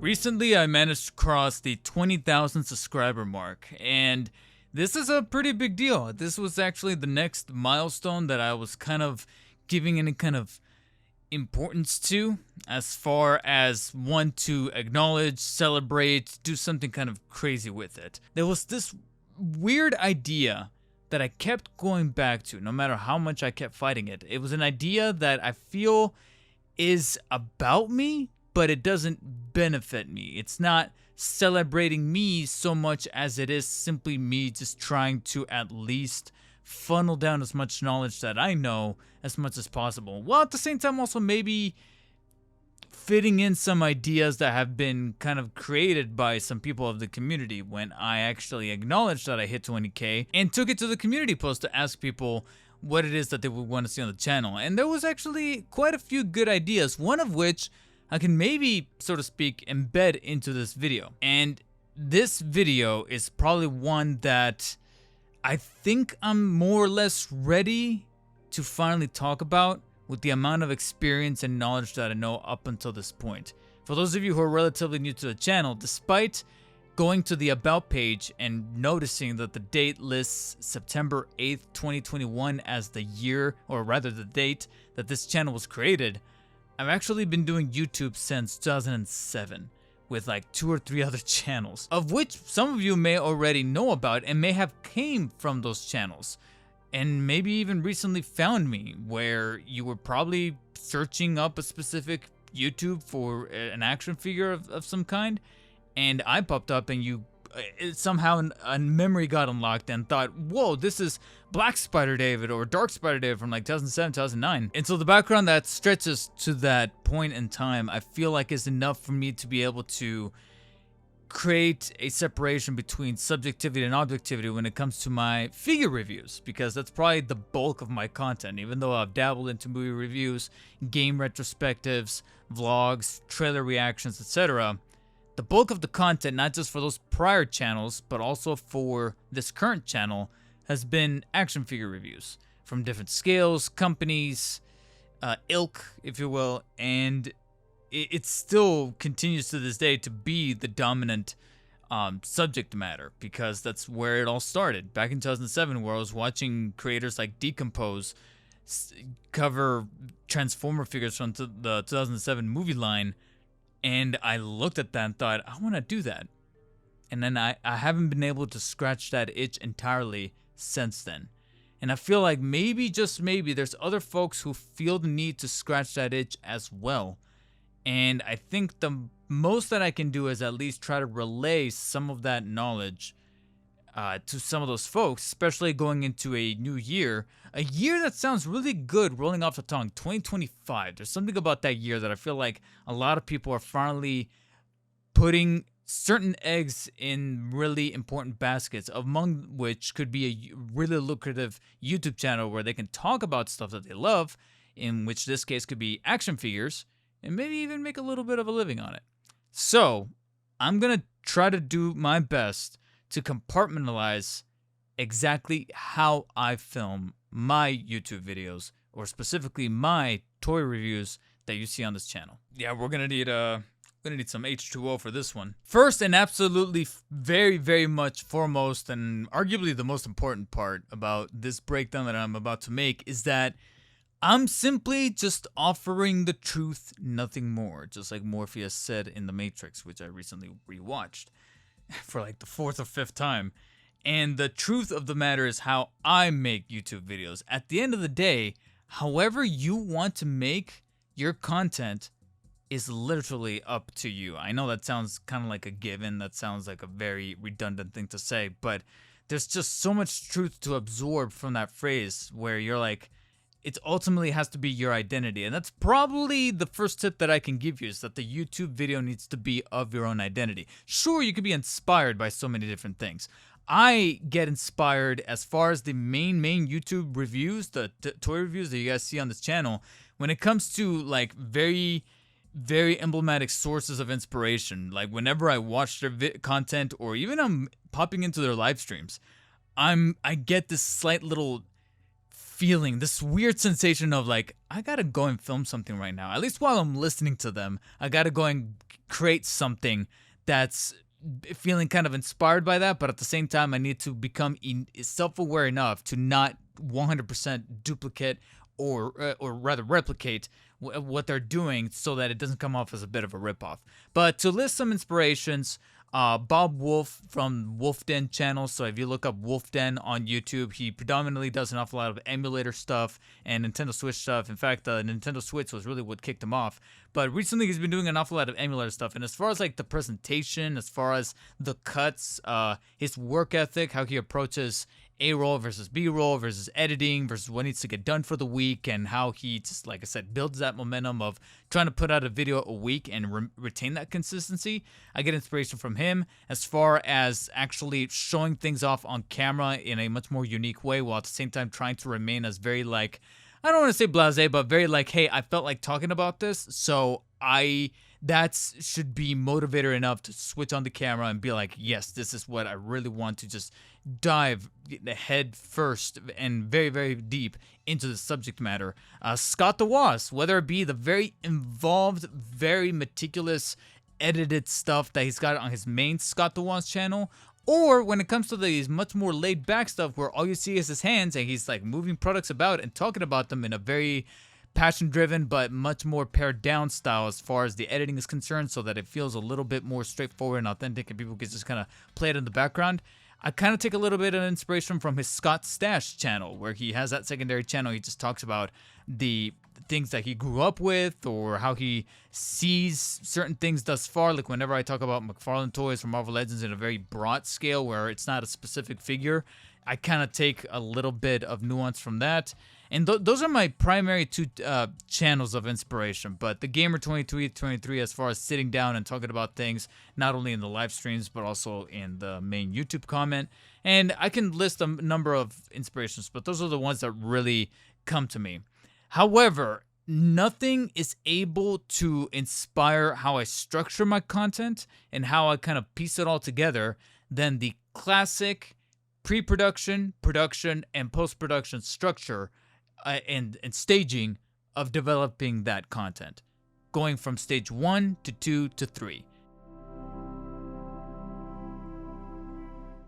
Recently, I managed to cross the 20,000 subscriber mark, and this is a pretty big deal. This was actually the next milestone that I was kind of giving any kind of importance to, as far as one to acknowledge, celebrate, do something kind of crazy with it. There was this weird idea that I kept going back to, no matter how much I kept fighting it. It was an idea that I feel is about me, but it doesn't benefit me. It's not celebrating me so much as it is simply me just trying to at least funnel down as much knowledge that I know as much as possible, while at the same time also maybe fitting in some ideas that have been kind of created by some people of the community when I actually acknowledged that I hit 20k and took it to the community post to ask people what it is that they would want to see on the channel. And there was actually quite a few good ideas, one of which I can maybe, so to speak, embed into this video. And this video is probably one that I think I'm more or less ready to finally talk about with the amount of experience and knowledge that I know up until this point. For those of you who are relatively new to the channel, despite going to the About page and noticing that the date lists September 8th, 2021 as the year, or rather the date that this channel was created, I've actually been doing YouTube since 2007 with like 2 or 3 other channels, of which some of you may already know about and may have came from those channels. And maybe even recently found me, where you were probably searching up a specific YouTube for an action figure of some kind, and I popped up and you somehow a memory got unlocked and thought, whoa, this is Black Spider-David or Dark Spider-David from like 2007, 2009. And so the background that stretches to that point in time, I feel like is enough for me to be able to create a separation between subjectivity and objectivity when it comes to my figure reviews, because that's probably the bulk of my content. Even though I've dabbled into movie reviews, game retrospectives, vlogs, trailer reactions, etc., the bulk of the content, not just for those prior channels, but also for this current channel, has been action figure reviews from different scales, companies, ilk, if you will, and it still continues to this day to be the dominant subject matter, because that's where it all started. Back in 2007, where I was watching creators like Decompose cover Transformer figures from the 2007 movie line, and I looked at that and thought, I want to do that. And then I haven't been able to scratch that itch entirely since then. And I feel like maybe, just maybe, there's other folks who feel the need to scratch that itch as well. And I think the most that I can do is at least try to relay some of that knowledge to some of those folks, especially going into a new year. A year that sounds really good rolling off the tongue, 2025. There's something about that year that I feel like a lot of people are finally putting certain eggs in really important baskets, among which could be a really lucrative YouTube channel where they can talk about stuff that they love, in which this case could be action figures, and maybe even make a little bit of a living on it. So I'm going to try to do my best to compartmentalize exactly how I film my YouTube videos, or specifically my toy reviews that you see on this channel. Yeah, we're going to need some H2O for this one. First, and absolutely very, very much foremost, and arguably the most important part about this breakdown that I'm about to make, is that I'm simply just offering the truth, nothing more. Just like Morpheus said in The Matrix, which I recently rewatched for like the 4th or 5th time. And the truth of the matter is how I make YouTube videos. At the end of the day, however you want to make your content is literally up to you. I know that sounds kind of like a given. That sounds like a very redundant thing to say, but there's just so much truth to absorb from that phrase, where you're like, it ultimately has to be your identity. And that's probably the first tip that I can give you, is that the YouTube video needs to be of your own identity. Sure, you could be inspired by so many different things. I get inspired, as far as the main YouTube reviews, the toy reviews that you guys see on this channel, when it comes to like very emblematic sources of inspiration. Like whenever I watch their content, or even I'm popping into their live streams, I get this slight little feeling, this weird sensation of like, I gotta go and film something right now. At least while I'm listening to them, I gotta go and create something that's feeling kind of inspired by that, but at the same time, I need to become self-aware enough to not 100% duplicate or rather replicate what they're doing so that it doesn't come off as a bit of a ripoff. But to list some inspirations, Bob Wolf from Wolf Den channel. So if you look up Wolf Den on YouTube, he predominantly does an awful lot of emulator stuff and Nintendo Switch stuff. In fact, the Nintendo Switch was really what kicked him off. But recently he's been doing an awful lot of emulator stuff. And as far as like the presentation, as far as the cuts, his work ethic, how he approaches A-roll versus B-roll versus editing versus what needs to get done for the week, and how he just, like I said, builds that momentum of trying to put out a video a week and retain that consistency. I get inspiration from him as far as actually showing things off on camera in a much more unique way, while at the same time trying to remain as very like, I don't want to say blasé, but very like, hey, I felt like talking about this, so that should be motivator enough to switch on the camera and be like, yes, this is what I really want to just dive head first and very, very deep into the subject matter. Scott the Woz, whether it be the very involved, very meticulous edited stuff that he's got on his main Scott the Woz channel, or when it comes to these much more laid back stuff where all you see is his hands and he's like moving products about and talking about them in a very passion driven but much more pared down style as far as the editing is concerned, so that it feels a little bit more straightforward and authentic and people can just kind of play it in the background. I kind of take a little bit of inspiration from his Scott Stash channel, where he has that secondary channel. He just talks about the things that he grew up with or how he sees certain things thus far. Like whenever I talk about McFarlane toys from Marvel Legends in a very broad scale where it's not a specific figure, I kind of take a little bit of nuance from that. And those are my primary two channels of inspiration. But the Gamer 2323, as far as sitting down and talking about things, not only in the live streams, but also in the main YouTube comment. And I can list a number of inspirations, but those are the ones that really come to me. However, nothing is able to inspire how I structure my content and how I kind of piece it all together than the classic pre-production, production, and post-production structure and staging of developing that content, going from stage 1 to 2 to 3.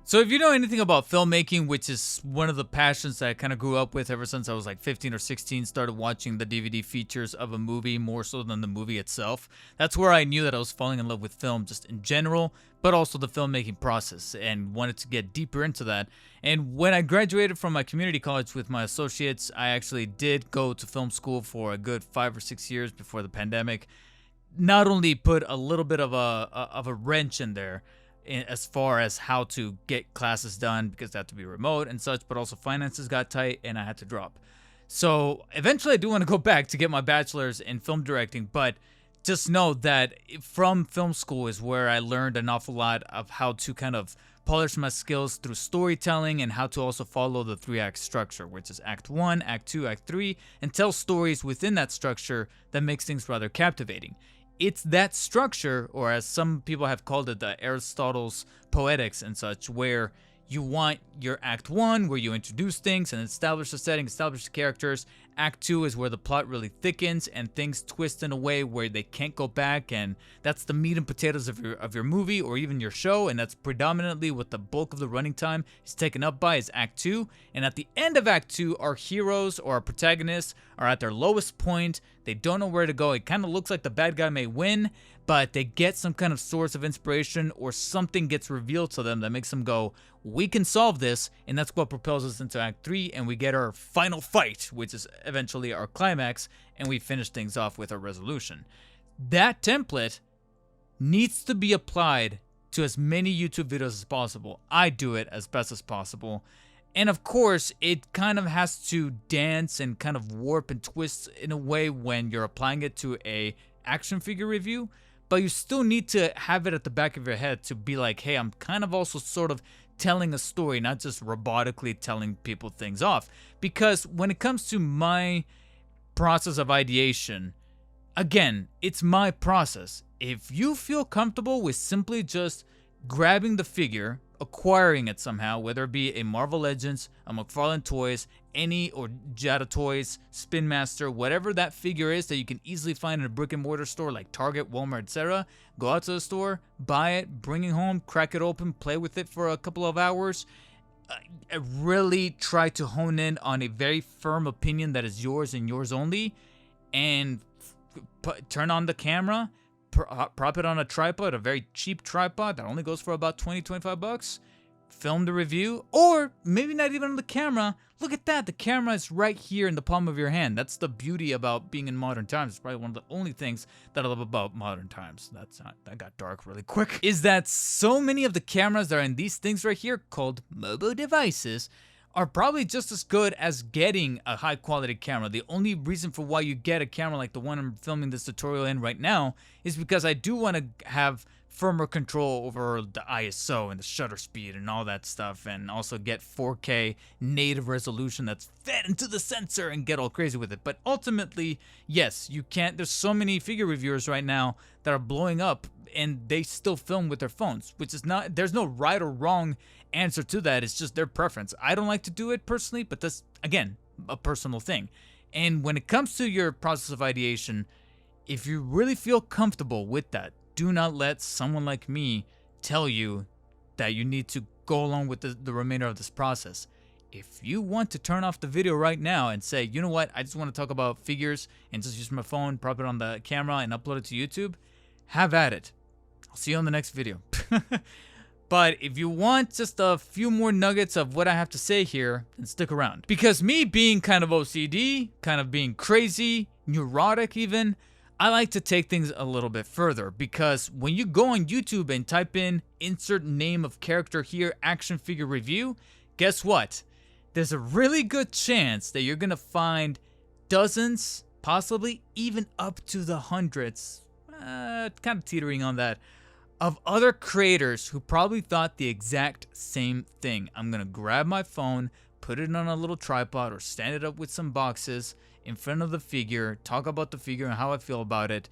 So if you know anything about filmmaking, which is one of the passions that I kind of grew up with ever since I was like 15 or 16, started watching the DVD features of a movie more so than the movie itself. That's where I knew that I was falling in love with film just in general, but also the filmmaking process, and wanted to get deeper into that. And when I graduated from my community college with my associates, I actually did go to film school for a good 5 or 6 years before the pandemic. Not only put a little bit of a wrench in there, as far as how to get classes done because they had to be remote and such, but also finances got tight and I had to drop. So eventually I do want to go back to get my bachelor's in film directing, but just know that from film school is where I learned an awful lot of how to kind of polish my skills through storytelling and how to also follow the 3-act structure, which is Act 1, Act 2, Act 3, and tell stories within that structure that makes things rather captivating. It's that structure, or as some people have called it, the Aristotle's poetics and such, where you want your Act 1, where you introduce things and establish the setting, establish the characters. Act 2 is where the plot really thickens and things twist in a way where they can't go back, and that's the meat and potatoes of your movie or even your show, and that's predominantly what the bulk of the running time is taken up by, is Act 2. And at the end of Act 2, our heroes or our protagonists are at their lowest point. They don't know where to go. It kind of looks like the bad guy may win, but they get some kind of source of inspiration or something gets revealed to them that makes them go, we can solve this, and that's what propels us into Act 3, and we get our final fight, which is eventually our climax, and we finish things off with a resolution. That template needs to be applied to as many YouTube videos as possible. I do it as best as possible. And of course, it kind of has to dance and kind of warp and twist in a way when you're applying it to a action figure review, but you still need to have it at the back of your head to be like, hey, I'm kind of also sort of telling a story, not just robotically telling people things off. Because when it comes to my process of ideation, again, it's my process. If you feel comfortable with simply just grabbing the figure, acquiring it somehow, whether it be a Marvel Legends, a McFarlane Toys, any or Jada Toys, Spin Master, whatever that figure is that you can easily find in a brick and mortar store like Target, Walmart, etc. Go out to the store, buy it, bring it home, crack it open, play with it for a couple of hours. Really try to hone in on a very firm opinion that is yours and yours only, and turn on the camera, prop it on a tripod, a very cheap tripod that only goes for about 20-25 bucks. Film the review, or maybe not even on the camera. Look at that, the camera is right here in the palm of your hand. That's the beauty about being in modern times. It's probably one of the only things that I love about modern times. That got dark really quick. Is that so many of the cameras that are in these things right here, called mobile devices, are probably just as good as getting a high quality camera. The only reason for why you get a camera like the one I'm filming this tutorial in right now is because I do want to have firmer control over the ISO and the shutter speed and all that stuff, and also get 4K native resolution that's fed into the sensor and get all crazy with it. But ultimately, yes, you can't. There's so many figure reviewers right now that are blowing up and they still film with their phones, which is not, there's no right or wrong answer to that. It's just their preference. I don't like to do it personally, but that's, again, a personal thing. And when it comes to your process of ideation, if you really feel comfortable with that, do not let someone like me tell you that you need to go along with the remainder of this process. If you want to turn off the video right now and say, you know what, I just want to talk about figures and just use my phone, prop it on the camera, and upload it to YouTube, have at it. I'll see you on the next video. But if you want just a few more nuggets of what I have to say here, then stick around. Because me being kind of OCD, kind of being crazy, neurotic even, I like to take things a little bit further, because when you go on YouTube and type in insert name of character here, action figure review, guess what? There's a really good chance that you're gonna find dozens, possibly even up to the hundreds, kind of teetering on that, of other creators who probably thought the exact same thing. I'm gonna grab my phone, put it on a little tripod, or stand it up with some boxes in front of the figure, talk about the figure and how I feel about it.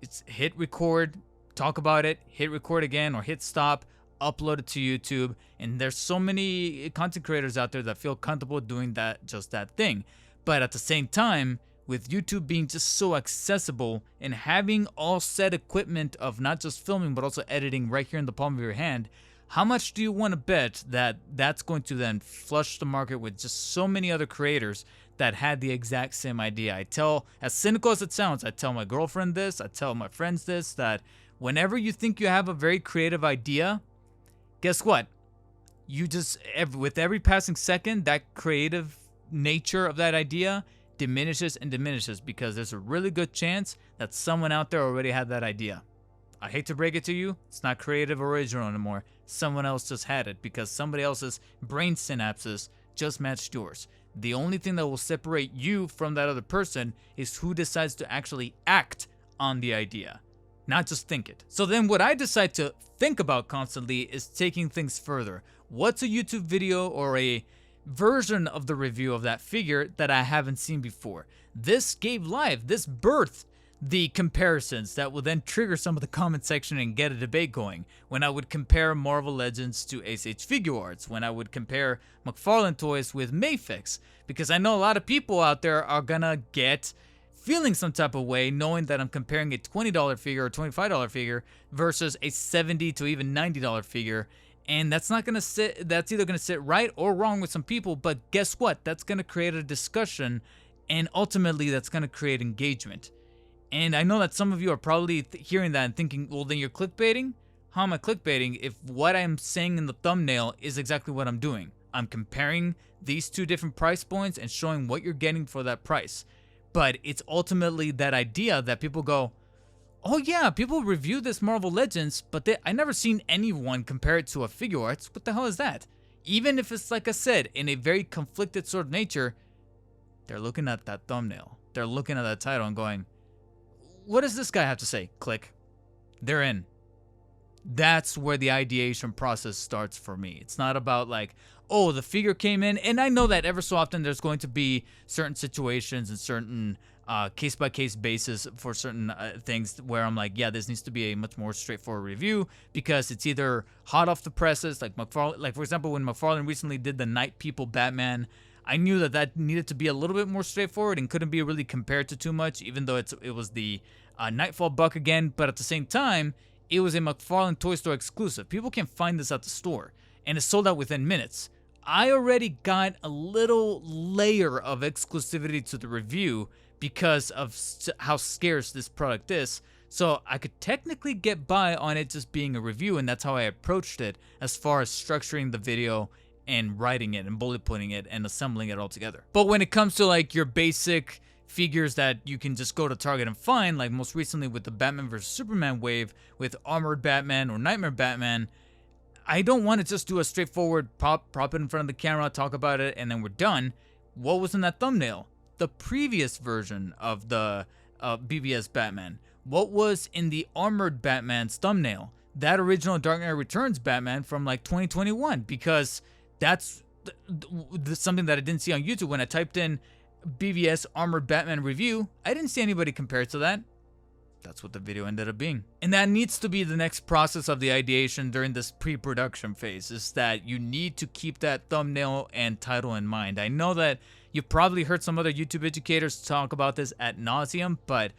It's hit record, talk about it, hit record again, or hit stop, upload it to YouTube. And there's so many content creators out there that feel comfortable doing that, just that thing. But at the same time, with YouTube being just so accessible and having all set equipment of not just filming but also editing right here in the palm of your hand, how much do you want to bet that that's going to then flush the market with just so many other creators that had the exact same idea? I tell, as cynical as it sounds, I tell my girlfriend this, I tell my friends this, that whenever you think you have a very creative idea, guess what? You just, with every passing second, that creative nature of that idea diminishes and diminishes, because there's a really good chance that someone out there already had that idea. I hate to break it to you, it's not creative or original anymore. Someone else just had it because somebody else's brain synapses just matched yours. The only thing that will separate you from that other person is who decides to actually act on the idea, not just think it. So then what I decide to think about constantly is taking things further. What's a YouTube video or a version of the review of that figure that I haven't seen before? This gave life, this birthed the comparisons that will then trigger some of the comment section and get a debate going. When I would compare Marvel Legends to ACH Figure Arts, when I would compare McFarlane Toys with Mayfix, because I know a lot of people out there are gonna get feeling some type of way knowing that I'm comparing a $20 figure or $25 figure versus a $70 to even $90 figure. And that's not gonna sit, that's either gonna sit right or wrong with some people, but guess what? That's gonna create a discussion, and ultimately that's gonna create engagement. And I know that some of you are probably hearing that and thinking, well, then you're clickbaiting? How am I clickbaiting if what I'm saying in the thumbnail is exactly what I'm doing? I'm comparing these two different price points and showing what you're getting for that price. But it's ultimately that idea that people go, oh yeah, people review this Marvel Legends, but I never seen anyone compare it to a Figure Arts. What the hell is that? Even if it's, like I said, in a very conflicted sort of nature, they're looking at that thumbnail. They're looking at that title and going, what does this guy have to say? Click. They're in. that's where the ideation process starts for me. It's not about like, oh, the figure came in, and I know that ever so often there's going to be certain situations and certain case-by-case basis for certain things where I'm like, yeah, this needs to be a much more straightforward review because it's either hot off the presses, like McFarlane, like for example, when McFarlane recently did the Night People Batman, I knew that that needed to be a little bit more straightforward and couldn't be really compared to too much, even though it was the Nightfall Buck again, but at the same time, it was a McFarlane Toy Store exclusive. People can find this at the store, and it sold out within minutes. I already got a little layer of exclusivity to the review because of how scarce this product is, so I could technically get by on it just being a review, and that's how I approached it as far as structuring the video and writing it and bullet pointing it and assembling it all together. But when it comes to like your basic figures that you can just go to Target and find, like most recently with the Batman vs Superman wave with Armored Batman or Nightmare Batman, I don't want to just do a straightforward prop it in front of the camera, talk about it, and then we're done. What was in that thumbnail? The previous version of the BVS Batman. What was in the Armored Batman's thumbnail? That original Dark Knight Returns Batman from like 2021, because that's something that I didn't see on YouTube. When I typed in BVS Armored Batman review, I didn't see anybody compared to that. That's what the video ended up being. And that needs to be the next process of the ideation during this pre-production phase, is that you need to keep that thumbnail and title in mind. I know that you've probably heard some other YouTube educators talk about this ad nauseum, but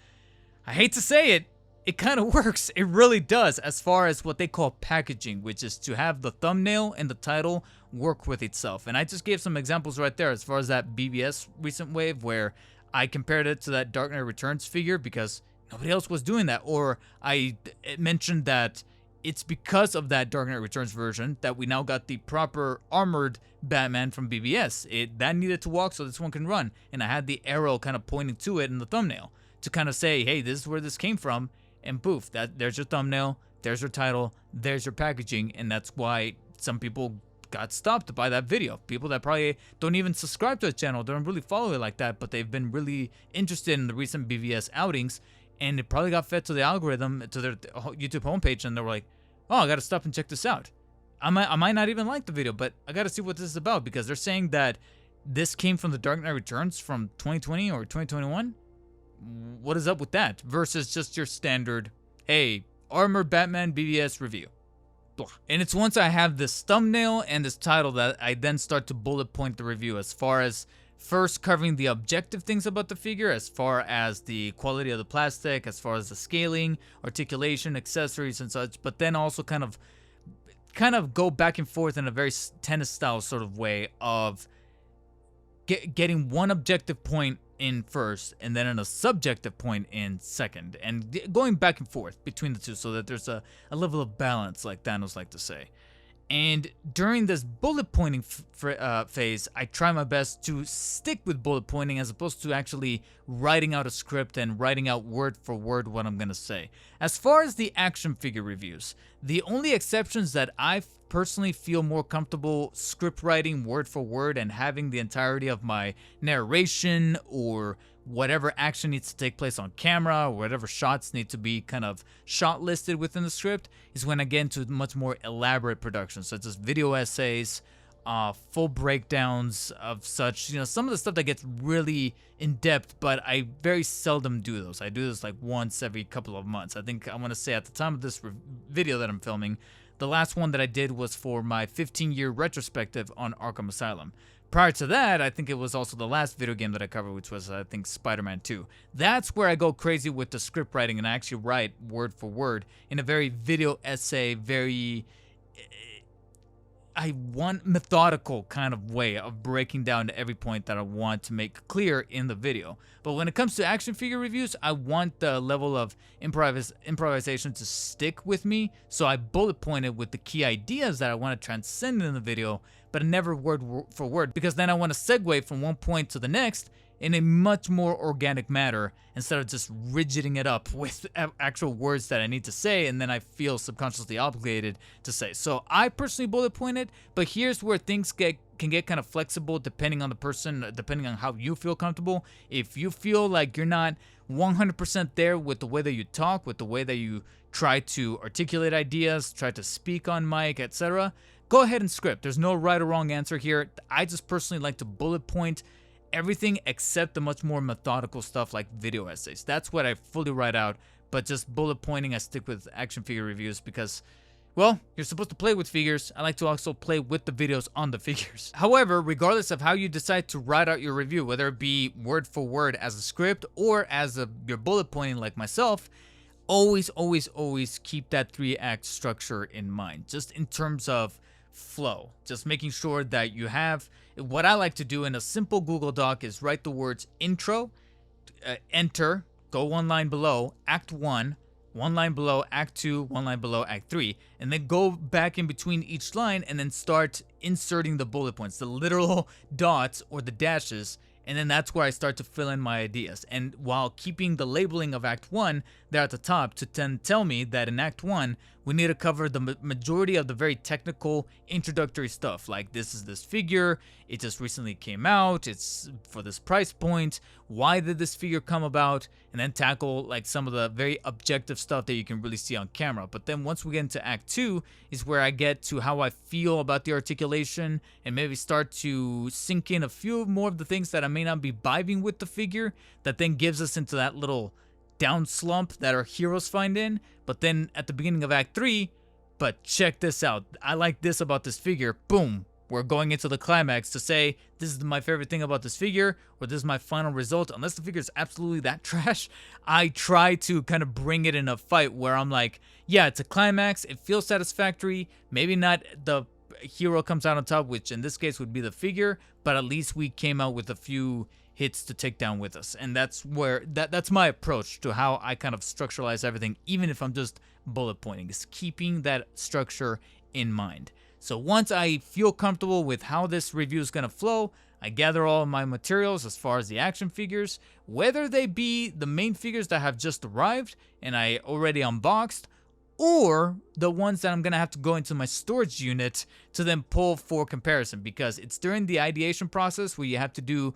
I hate to say it, it kind of works. It really does, as far as what they call packaging, which is to have the thumbnail and the title work with itself. And I just gave some examples right there as far as that BVS recent wave where I compared it to that Dark Knight Returns figure because nobody else was doing that. Or I mentioned that it's because of that Dark Knight Returns version that we now got the proper armored Batman from BVS. That needed to walk so this one can run. And I had the arrow kind of pointing to it in the thumbnail to kind of say, hey, this is where this came from. And poof, there's your thumbnail, there's your title, there's your packaging. And that's why some people got stopped by that video. People that probably don't even subscribe to the channel, don't really follow it like that, but they've been really interested in the recent BVS outings, and it probably got fed to the algorithm, to their YouTube homepage, and they were like, oh, I gotta stop and check this out. I might not even like the video, but I gotta see what this is about, because they're saying that this came from the Dark Knight Returns from 2020 or 2021. What is up with that versus just your standard, hey, Armored Batman BVS review? And it's once I have this thumbnail and this title that I then start to bullet point the review, as far as first covering the objective things about the figure, as far as the quality of the plastic, as far as the scaling, articulation, accessories and such, but then also kind of go back and forth in a very tennis style sort of way of getting one objective point in first and then a subjective point in second, and going back and forth between the two so that there's a level of balance, like Thanos like to say. And during this bullet pointing phase, I try my best to stick with bullet pointing as opposed to actually writing out a script and writing out word for word what I'm going to say. As far as the action figure reviews, the only exceptions that I personally feel more comfortable script writing word for word and having the entirety of my narration or whatever action needs to take place on camera or whatever shots need to be kind of shot listed within the script is when I get into much more elaborate productions, such as video essays, full breakdowns of such, some of the stuff that gets really in depth, but I very seldom do those. I do this like once every couple of months. I think I want to say at the time of this video that I'm filming, the last one that I did was for my 15-year retrospective on Arkham Asylum. Prior to that, I think it was also the last video game that I covered, which was, I think, Spider-Man 2. That's where I go crazy with the script writing, and I actually write word for word in a very video essay, very, methodical kind of way of breaking down every point that I want to make clear in the video. But when it comes to action figure reviews, I want the level of improvisation to stick with me, so I bullet pointed with the key ideas that I want to transcend in the video, but never word for word, because then I want to segue from one point to the next in a much more organic manner instead of just rigiding it up with actual words that I need to say and then I feel subconsciously obligated to say. So I personally bullet pointed, but here's where things can get kind of flexible depending on the person, depending on how you feel comfortable. If you feel like you're not 100% there with the way that you talk, with the way that you try to articulate ideas, try to speak on mic, etc., go ahead and script. There's no right or wrong answer here. I just personally like to bullet point everything except the much more methodical stuff like video essays. That's what I fully write out, but just bullet pointing, I stick with action figure reviews because, well, you're supposed to play with figures. I like to also play with the videos on the figures. However, regardless of how you decide to write out your review, whether it be word for word as a script or as your bullet pointing like myself, always keep that 3-act structure in mind, just in terms of flow. Just making sure that you have, what I like to do in a simple Google Doc is write the words intro, enter, go one line below, act 1, one line below act 2, one line below act 3, and then go back in between each line and then start inserting the bullet points, the literal dots or the dashes, and then that's where I start to fill in my ideas. And while keeping the labeling of act 1 there at the top to then tell me that in act 1 we need to cover the majority of the very technical introductory stuff, like this is this figure, it just recently came out, it's for this price point, why did this figure come about, and then tackle like some of the very objective stuff that you can really see on camera. But then once we get into act 2 is where I get to how I feel about the articulation and maybe start to sink in a few more of the things that I may not be vibing with the figure, that then gives us into that little down slump that our heroes find in. But then at the beginning of act 3, but check this out, I like this about this figure, boom, we're going into the climax to say this is my favorite thing about this figure, or this is my final result. Unless the figure is absolutely that trash, I try to kind of bring it in a fight where I'm like, yeah, it's a climax, it feels satisfactory, maybe not the hero comes out on top, which in this case would be the figure, but at least we came out with a few hits to take down with us. And that's where that's my approach to how I kind of structuralize everything, even if I'm just bullet pointing, is keeping that structure in mind. So once I feel comfortable with how this review is going to flow, I gather all of my materials as far as the action figures, whether they be the main figures that have just arrived and I already unboxed, or the ones that I'm going to have to go into my storage unit to then pull for comparison, because it's during the ideation process where you have to do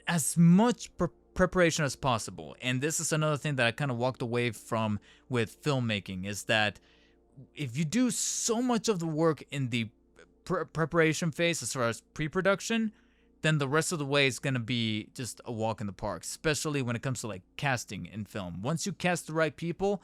as much preparation as possible. And this is another thing that I kind of walked away from with filmmaking, is that if you do so much of the work in the preparation phase as far as pre-production, then the rest of the way is going to be just a walk in the park, especially when it comes to like casting in film. Once you cast the right people,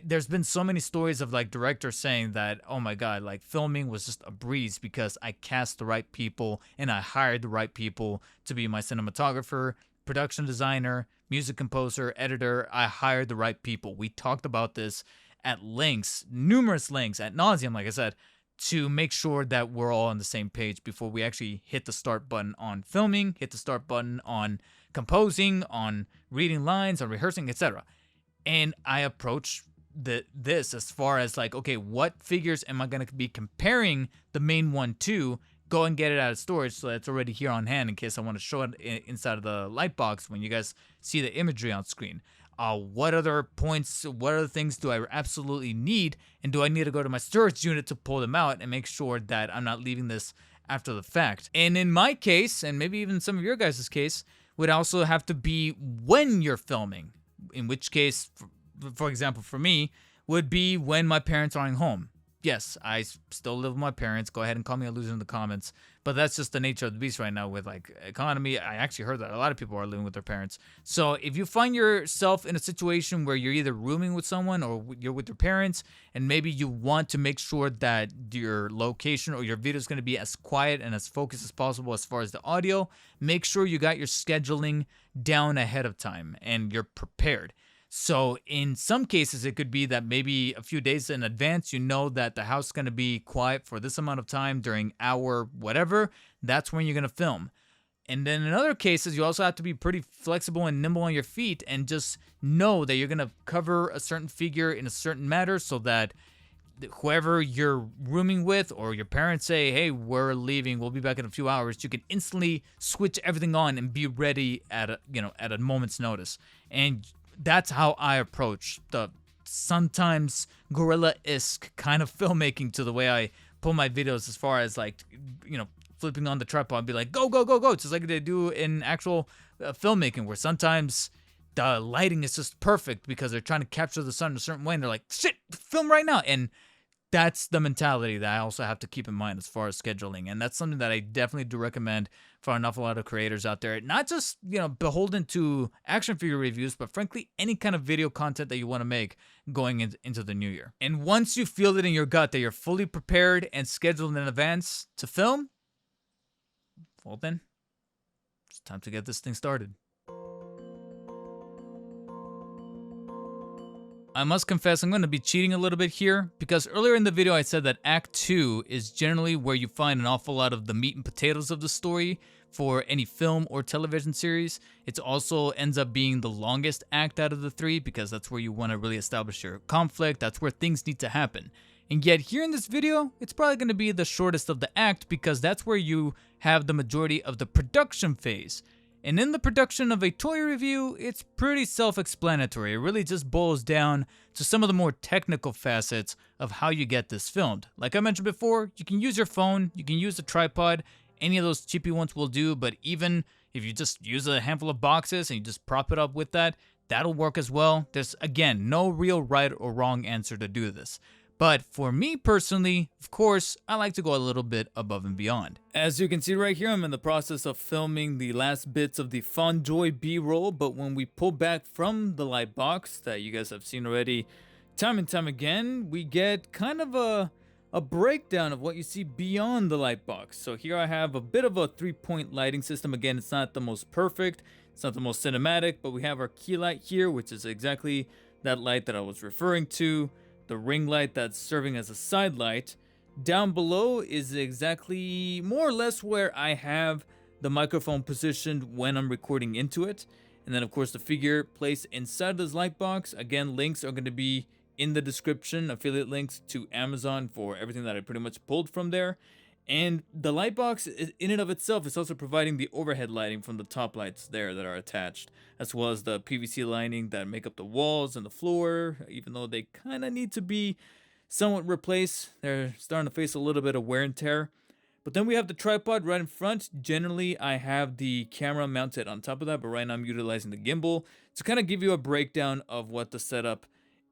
there's been so many stories of like directors saying that, oh my god, like filming was just a breeze because I cast the right people and I hired the right people to be my cinematographer, production designer, music composer, editor. I hired the right people. We talked about this at lengths, numerous lengths, ad nauseum, like I said, to make sure that we're all on the same page before we actually hit the start button on filming, hit the start button on composing, on reading lines, on rehearsing, etc. And I approach this as far as like, okay, what figures am I going to be comparing the main one to? Go and get it out of storage so it's already here on hand in case I want to show it inside of the light box when you guys see the imagery on screen. What other points, what other things do I absolutely need, and do I need to go to my storage unit to pull them out and make sure that I'm not leaving this after the fact? And in my case, and maybe even some of your guys' case, would also have to be when you're filming, in which case, for example, for me, would be when my parents aren't home. Yes, I still live with my parents. Go ahead and call me a loser in the comments. But that's just the nature of the beast right now with like economy. I actually heard that a lot of people are living with their parents. So if you find yourself in a situation where you're either rooming with someone or you're with your parents, and maybe you want to make sure that your location or your video is going to be as quiet and as focused as possible as far as the audio, make sure you got your scheduling down ahead of time and you're prepared. So in some cases, it could be that maybe a few days in advance, you know that the house is going to be quiet for this amount of time during hour whatever. That's when you're going to film. And then in other cases, you also have to be pretty flexible and nimble on your feet and just know that you're going to cover a certain figure in a certain manner so that whoever you're rooming with or your parents say, hey, we're leaving, we'll be back in a few hours, you can instantly switch everything on and be ready at a moment's notice. And that's how I approach the sometimes guerrilla-esque kind of filmmaking to the way I pull my videos, as far as like, flipping on the tripod and be like, go, go, go, go. Just like they do in actual filmmaking, where sometimes the lighting is just perfect because they're trying to capture the sun in a certain way, and they're like, shit, film right now. And that's the mentality that I also have to keep in mind as far as scheduling. And that's something that I definitely do recommend for an awful lot of creators out there. Not just, beholden to action figure reviews, but frankly, any kind of video content that you want to make going into the new year. And once you feel it in your gut that you're fully prepared and scheduled in advance to film, well then, it's time to get this thing started. I must confess, I'm going to be cheating a little bit here because earlier in the video I said that Act 2 is generally where you find an awful lot of the meat and potatoes of the story for any film or television series. It also ends up being the longest act out of the three because that's where you want to really establish your conflict. That's where things need to happen. And yet here in this video, it's probably going to be the shortest of the act because that's where you have the majority of the production phase. And in the production of a toy review, it's pretty self-explanatory. It really just boils down to some of the more technical facets of how you get this filmed. Like I mentioned before, you can use your phone, you can use a tripod, any of those cheapy ones will do, but even if you just use a handful of boxes and you just prop it up with that, that'll work as well. There's, again, no real right or wrong answer to do this. But for me personally, of course, I like to go a little bit above and beyond. As you can see right here, I'm in the process of filming the last bits of the FonJoy B-roll, but when we pull back from the light box that you guys have seen already time and time again, we get kind of a breakdown of what you see beyond the light box. So here I have a bit of a 3-point lighting system. Again, it's not the most perfect, it's not the most cinematic, but we have our key light here, which is exactly that light that I was referring to. The ring light that's serving as a side light. Down below is exactly more or less where I have the microphone positioned when I'm recording into it. And then of course the figure placed inside this light box. Again, links are going to be in the description, affiliate links to Amazon for everything that I pretty much pulled from there. And the light box in and of itself is also providing the overhead lighting from the top lights there that are attached, as well as the PVC lining that make up the walls and the floor, even though they kind of need to be somewhat replaced. They're starting to face a little bit of wear and tear. But then we have the tripod right in front. Generally, I have the camera mounted on top of that, but right now I'm utilizing the gimbal to kind of give you a breakdown of what the setup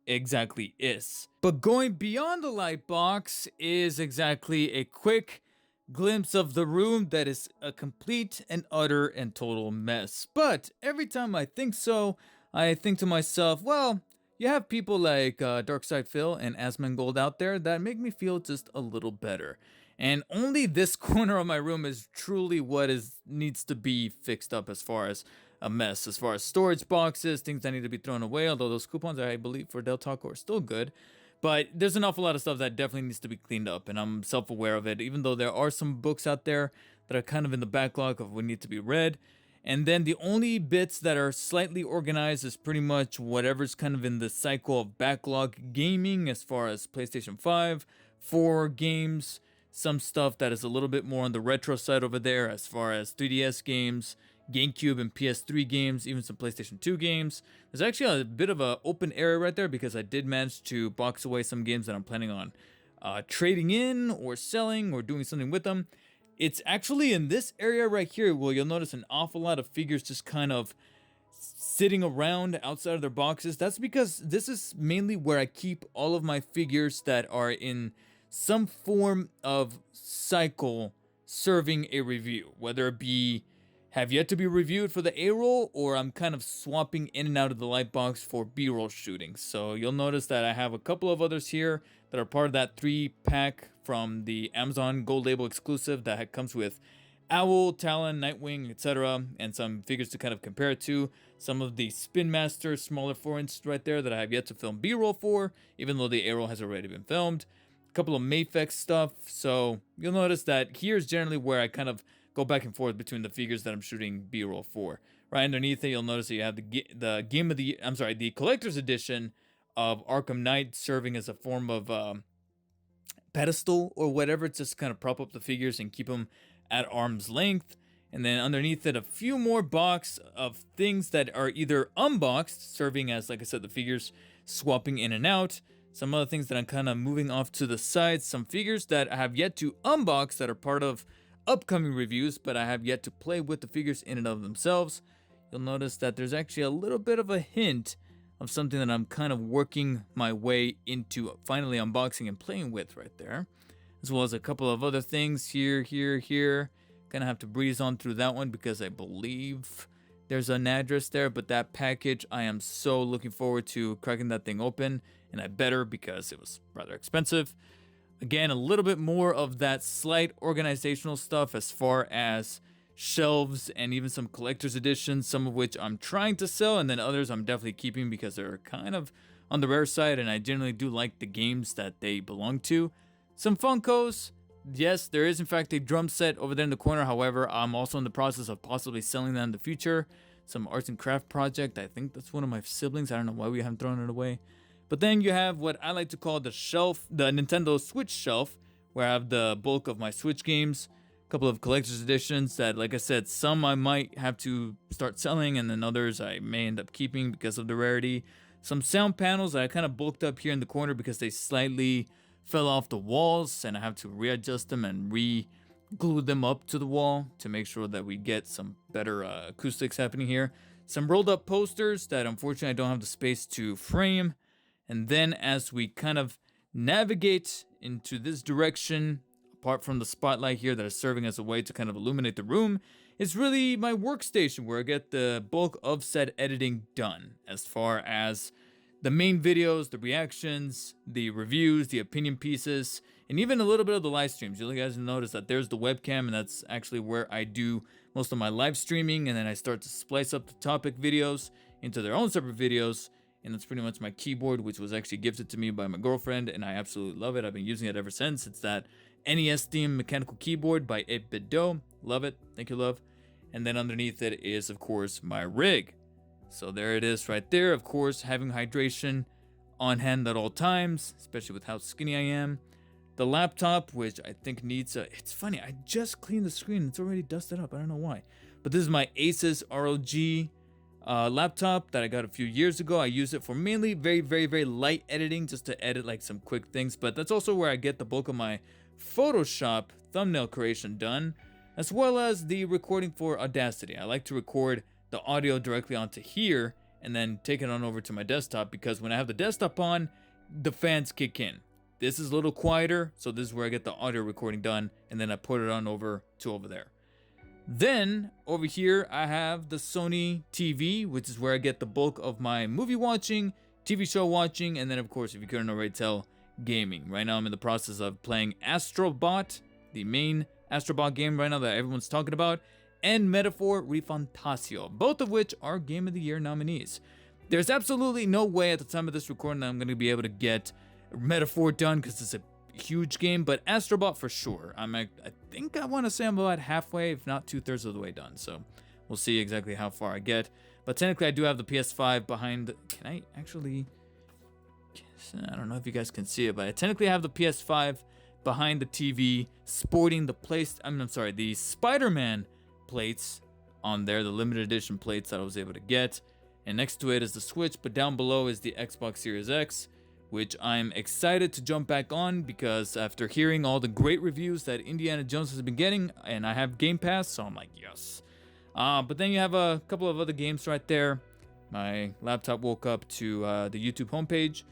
exactly is. But going beyond the light box is exactly a quick glimpse of the room that is a complete and utter and total mess. But every time I think so, I think to myself, well, you have people like Darkside Phil and Asmongold out there that make me feel just a little better. And only this corner of my room is truly what needs to be fixed up as far as a mess, as far as storage boxes, things that need to be thrown away, although those coupons I believe for Del Taco are still good. But there's an awful lot of stuff that definitely needs to be cleaned up, and I'm self-aware of it, even though there are some books out there that are kind of in the backlog of what need to be read. And then the only bits that are slightly organized is pretty much whatever's kind of in the cycle of backlog gaming, as far as PlayStation 5, 4 games, some stuff that is a little bit more on the retro side over there, as far as 3DS games, GameCube and PS3 games, even some PlayStation 2 games. There's actually a bit of an open area right there because I did manage to box away some games that I'm planning on trading in or selling or doing something with them. It's actually in this area right here where you'll notice an awful lot of figures just kind of sitting around outside of their boxes. That's because this is mainly where I keep all of my figures that are in some form of cycle serving a review, whether it be have yet to be reviewed for the A-roll, or I'm kind of swapping in and out of the light box for B-roll shooting. So you'll notice that I have a couple of others here that are part of that 3-pack from the Amazon Gold Label exclusive that comes with Owl, Talon, Nightwing, etc. and some figures to kind of compare it to. Some of the Spin Master smaller 4-inch right there that I have yet to film B-roll for, even though the A-roll has already been filmed. A couple of Mafex stuff. So you'll notice that here's generally where I kind of go back and forth between the figures that I'm shooting B-roll for. Right underneath it, you'll notice that you have the collector's edition of Arkham Knight serving as a form of pedestal or whatever, to just kind of prop up the figures and keep them at arm's length. And then underneath it, a few more box of things that are either unboxed, serving as, like I said, the figures swapping in and out. Some other things that I'm kind of moving off to the side. Some figures that I have yet to unbox that are part of upcoming reviews, but I have yet to play with the figures in and of themselves. you'll notice that there's actually a little bit of a hint of something that I'm kind of working my way into finally unboxing and playing with right there. As well as a couple of other things here. Gonna have to breeze on through that one because I believe there's an address there, but that package, I am so looking forward to cracking that thing open, and I better because it was rather expensive. Again, a little bit more of that slight organizational stuff as far as shelves and even some collector's editions, some of which I'm trying to sell, and then others I'm definitely keeping because they're kind of on the rare side, and I generally do like the games that they belong to. Some Funkos. Yes, there is in fact a drum set over there in the corner. However, I'm also in the process of possibly selling that in the future. Some arts and craft project. I think that's one of my siblings. I don't know why we haven't thrown it away. But then you have what I like to call the shelf, the Nintendo Switch shelf, where I have the bulk of my Switch games. A couple of collector's editions that, like I said, some I might have to start selling, and then others I may end up keeping because of the rarity. Some sound panels that I kind of bulked up here in the corner because they slightly fell off the walls, and I have to readjust them and re-glue them up to the wall to make sure that we get some better acoustics happening here. Some rolled up posters that unfortunately I don't have the space to frame. And then as we kind of navigate into this direction, apart from the spotlight here that is serving as a way to kind of illuminate the room, is really my workstation where I get the bulk of said editing done, as far as the main videos, the reactions, the reviews, the opinion pieces, and even a little bit of the live streams. You guys notice that there's the webcam, and that's actually where I do most of my live streaming, and then I start to splice up the topic videos into their own separate videos, and that's pretty much my keyboard, which was actually gifted to me by my girlfriend, and I absolutely love it. I've been using it ever since. It's that NES themed mechanical keyboard by 8BitDo. Love it. Thank you, love. And then underneath it is, of course, my rig. So there it is right there. Of course, having hydration on hand at all times, especially with how skinny I am. The laptop, which I think needs a... It's funny, I just cleaned the screen. It's already dusted up. I don't know why. But this is my Asus ROG laptop that I got a few years ago. I use it for mainly very light editing, just to edit like some quick things. But that's also where I get the bulk of my Photoshop thumbnail creation done, as well as the recording for Audacity. I like to record the audio directly onto here and then take it on over to my desktop, because when I have the desktop on, the fans kick in. This is a little quieter, so this is where I get the audio recording done, and then I put it on over to over there. Then over here I have the Sony TV, which is where I get the bulk of my movie watching, TV show watching, and then of course, if you couldn't already tell, gaming. Right now I'm in the process of playing Astrobot, the main Astrobot game right now that everyone's talking about, and Metaphor Refantasio, both of which are Game of the Year nominees. There's absolutely no way at the time of this recording that I'm going to be able to get Metaphor done because it's a huge game, but Astrobot for sure. I think I want to say I'm about halfway, if not 2/3 of the way done, so we'll see exactly how far I get. But technically I do have the PS5 behind... Can I actually... I don't know if you guys can see it, but I technically have the PS5 behind the TV, sporting the Spider-Man plates on there, the limited edition plates that I was able to get. And next to it is the Switch, but down below is the Xbox Series X, which I'm excited to jump back on because after hearing all the great reviews that Indiana Jones has been getting, and I have Game Pass, so I'm like, yes. But then you have a couple of other games right there. My laptop woke up to the YouTube homepage.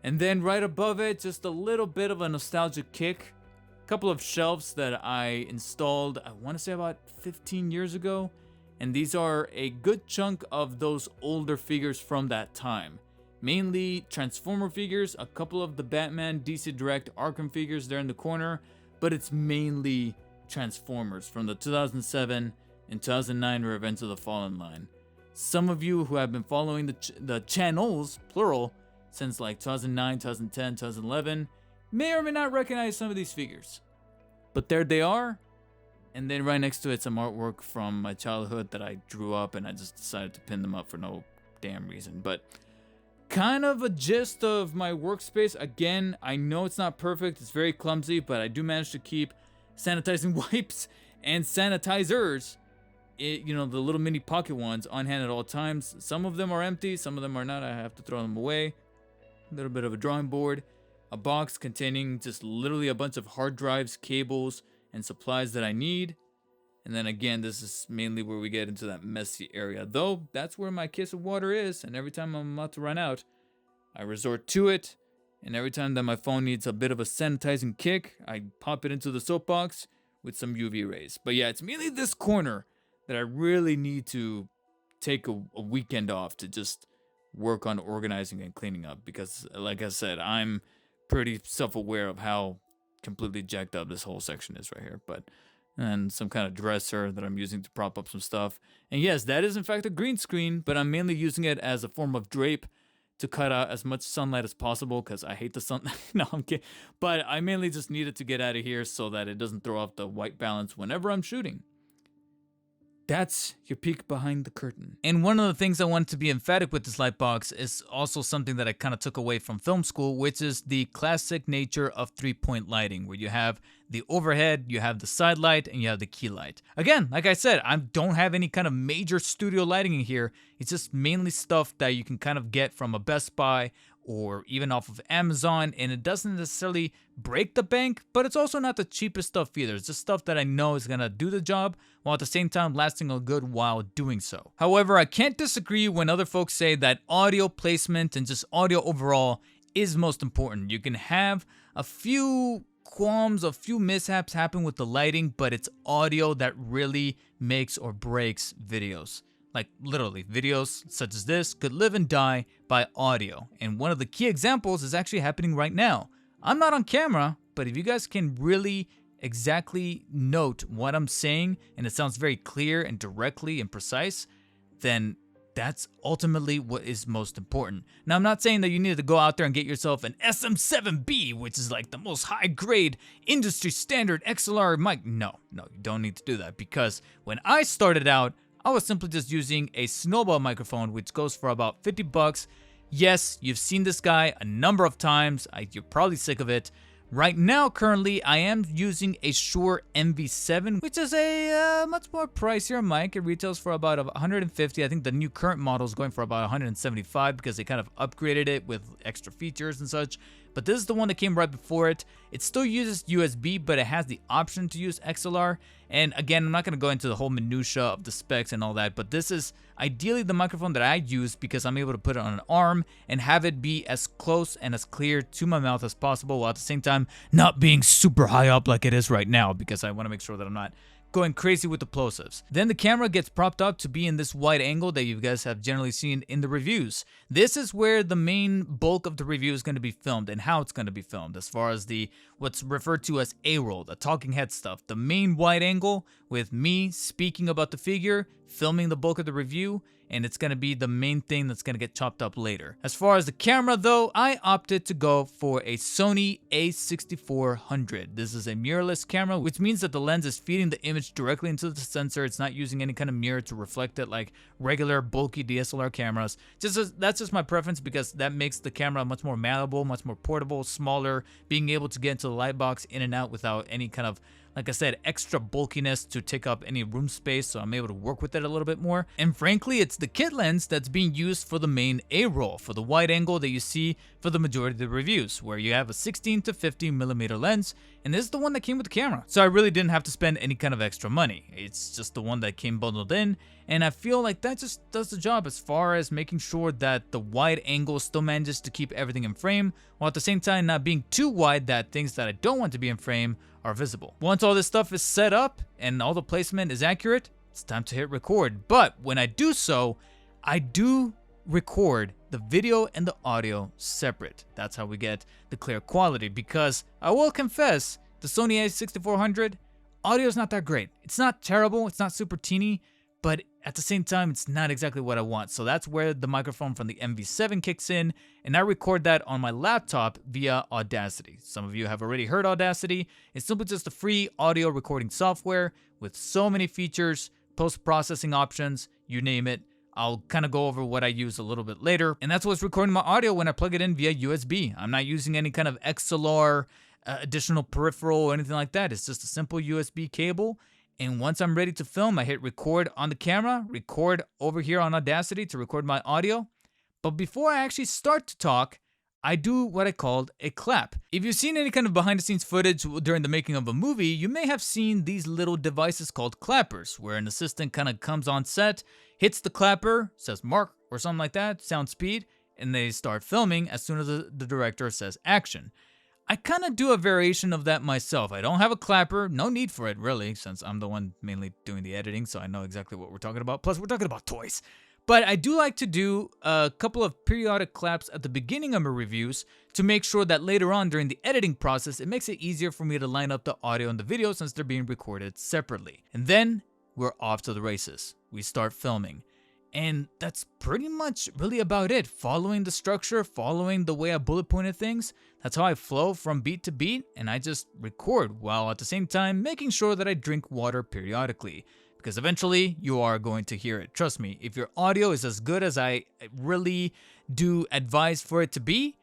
And then right above it, just a little bit of a nostalgic kick. A couple of shelves that I installed, I want to say about 15 years ago. And these are a good chunk of those older figures from that time. Mainly Transformer figures, a couple of the Batman, DC Direct, Arkham figures there in the corner. But it's mainly Transformers from the 2007 and 2009 Revenge of the Fallen line. Some of you who have been following the channels, plural, since like 2009, 2010, 2011, may or may not recognize some of these figures. But there they are. And then right next to it, some artwork from my childhood that I drew up, and I just decided to pin them up for no damn reason. But kind of a gist of my workspace. Again, I know it's not perfect, it's very clumsy, but I do manage to keep sanitizing wipes and sanitizers, the little mini pocket ones, on hand at all times. Some of them are empty, some of them are not. I have to throw them away. A little bit of a drawing board, a box containing just literally a bunch of hard drives, cables, and supplies that I need. And then again, this is mainly where we get into that messy area. Though, that's where my case of water is, and every time I'm about to run out, I resort to it. And every time that my phone needs a bit of a sanitizing kick, I pop it into the soapbox with some UV rays. But yeah, it's mainly this corner that I really need to take a weekend off to just work on organizing and cleaning up. Because, like I said, I'm pretty self-aware of how completely jacked up this whole section is right here. But and some kind of dresser that I'm using to prop up some stuff. And yes, that is in fact a green screen, but I'm mainly using it as a form of drape to cut out as much sunlight as possible because I hate the sun. No, I'm kidding. But I mainly just needed to get out of here so that it doesn't throw off the white balance whenever I'm shooting. That's your peek behind the curtain. And one of the things I wanted to be emphatic with this light box is also something that I kind of took away from film school, which is the classic nature of 3-point lighting, where you have the overhead, you have the side light, and you have the key light. Again, like I said, I don't have any kind of major studio lighting in here. It's just mainly stuff that you can kind of get from a Best Buy or even off of Amazon, and it doesn't necessarily break the bank, but it's also not the cheapest stuff either. It's just stuff that I know is gonna do the job, while at the same time lasting a good while doing so. However, I can't disagree when other folks say that audio placement and just audio overall is most important. You can have a few qualms, a few mishaps happen with the lighting, but it's audio that really makes or breaks videos. Like literally, videos such as this could live and die by audio. And one of the key examples is actually happening right now. I'm not on camera, but if you guys can really exactly note what I'm saying, and it sounds very clear and directly and precise, then that's ultimately what is most important. Now, I'm not saying that you need to go out there and get yourself an SM7B, which is like the most high-grade, industry standard XLR mic. No, you don't need to do that, because when I started out, I was simply just using a snowball microphone, which goes for about 50 bucks. Yes, you've seen this guy a number of times. You're probably sick of it. Right now, currently, I am using a Shure MV7, which is a much more pricier mic. It retails for about $150. I think the new current model is going for about $175 because they kind of upgraded it with extra features and such. But this is the one that came right before it. It still uses USB, but it has the option to use XLR. And again, I'm not going to go into the whole minutia of the specs and all that, but this is ideally the microphone that I use because I'm able to put it on an arm and have it be as close and as clear to my mouth as possible, while at the same time not being super high up like it is right now, because I want to make sure that I'm not going crazy with the plosives. Then the camera gets propped up to be in this wide angle that you guys have generally seen in the reviews. This is where the main bulk of the review is going to be filmed and how it's going to be filmed, as far as the what's referred to as A-roll, the talking head stuff. The main wide angle with me speaking about the figure, filming the bulk of the review, and it's going to be the main thing that's going to get chopped up later. As far as the camera though, I opted to go for a Sony a6400. This is a mirrorless camera, which means that the lens is feeding the image directly into the sensor. It's not using any kind of mirror to reflect it like regular bulky DSLR cameras. That's just my preference, because that makes the camera much more malleable, much more portable, smaller, being able to get into the light box in and out without any kind of, like I said, extra bulkiness to take up any room space, so I'm able to work with it a little bit more. And frankly, it's the kit lens that's being used for the main A-roll, for the wide angle that you see for the majority of the reviews, where you have a 16 to 50 millimeter lens, and this is the one that came with the camera. So I really didn't have to spend any kind of extra money. It's just the one that came bundled in, and I feel like that just does the job as far as making sure that the wide angle still manages to keep everything in frame, while at the same time not being too wide that things that I don't want to be in frame are visible. Once all this stuff is set up and all the placement is accurate, it's time to hit record. But when I do so, I do record the video and the audio separate. That's how we get the clear quality, because I will confess, the Sony a6400 audio is not that great. It's not terrible, it's not super teeny, but at the same time, it's not exactly what I want. So that's where the microphone from the MV7 kicks in, and I record that on my laptop via Audacity. Some of you have already heard Audacity. It's simply just a free audio recording software with so many features, post-processing options, you name it. I'll kind of go over what I use a little bit later, and that's what's recording my audio when I plug it in via USB. I'm not using any kind of XLR, additional peripheral or anything like that. It's just a simple USB cable. And once I'm ready to film, I hit record on the camera, record over here on Audacity to record my audio. But before I actually start to talk, I do what I called a clap. If you've seen any kind of behind the scenes footage during the making of a movie, you may have seen these little devices called clappers, where an assistant kind of comes on set, hits the clapper, says mark or something like that, sound speed, and they start filming as soon as the director says action. I kind of do a variation of that myself. I don't have a clapper, no need for it really, since I'm the one mainly doing the editing, so I know exactly what we're talking about. Plus, we're talking about toys. But I do like to do a couple of periodic claps at the beginning of my reviews to make sure that later on during the editing process, it makes it easier for me to line up the audio and the video since they're being recorded separately. And then we're off to the races. We start filming. And that's pretty much really about it. Following the structure, following the way I bullet pointed things. That's how I flow from beat to beat, and I just record while at the same time making sure that I drink water periodically. Because eventually you are going to hear it. Trust me, if your audio is as good as I really do advise for it to be,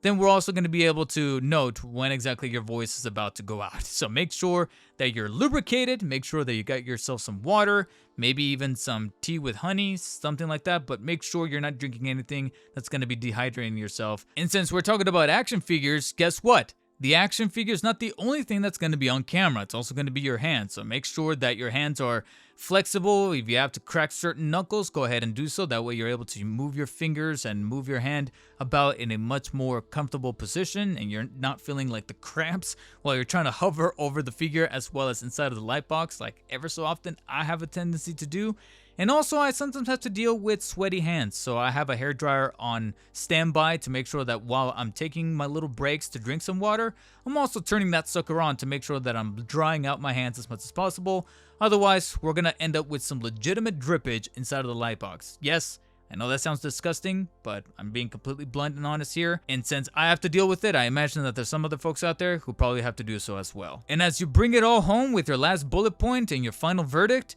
then we're also going to be able to note when exactly your voice is about to go out. So make sure that you're lubricated, make sure that you got yourself some water, maybe even some tea with honey, something like that, but make sure you're not drinking anything that's going to be dehydrating yourself. And since we're talking about action figures, guess what? The action figure is not the only thing that's going to be on camera. It's also going to be your hands. So make sure that your hands are flexible. If you have to crack certain knuckles, go ahead and do so. That way you're able to move your fingers and move your hand about in a much more comfortable position, and you're not feeling like the cramps while you're trying to hover over the figure as well as inside of the light box, like ever so often I have a tendency to do. And also, I sometimes have to deal with sweaty hands, so I have a hairdryer on standby to make sure that while I'm taking my little breaks to drink some water, I'm also turning that sucker on to make sure that I'm drying out my hands as much as possible. Otherwise, we're gonna end up with some legitimate drippage inside of the light box. Yes, I know that sounds disgusting, but I'm being completely blunt and honest here. And since I have to deal with it, I imagine that there's some other folks out there who probably have to do so as well. And as you bring it all home with your last bullet point and your final verdict,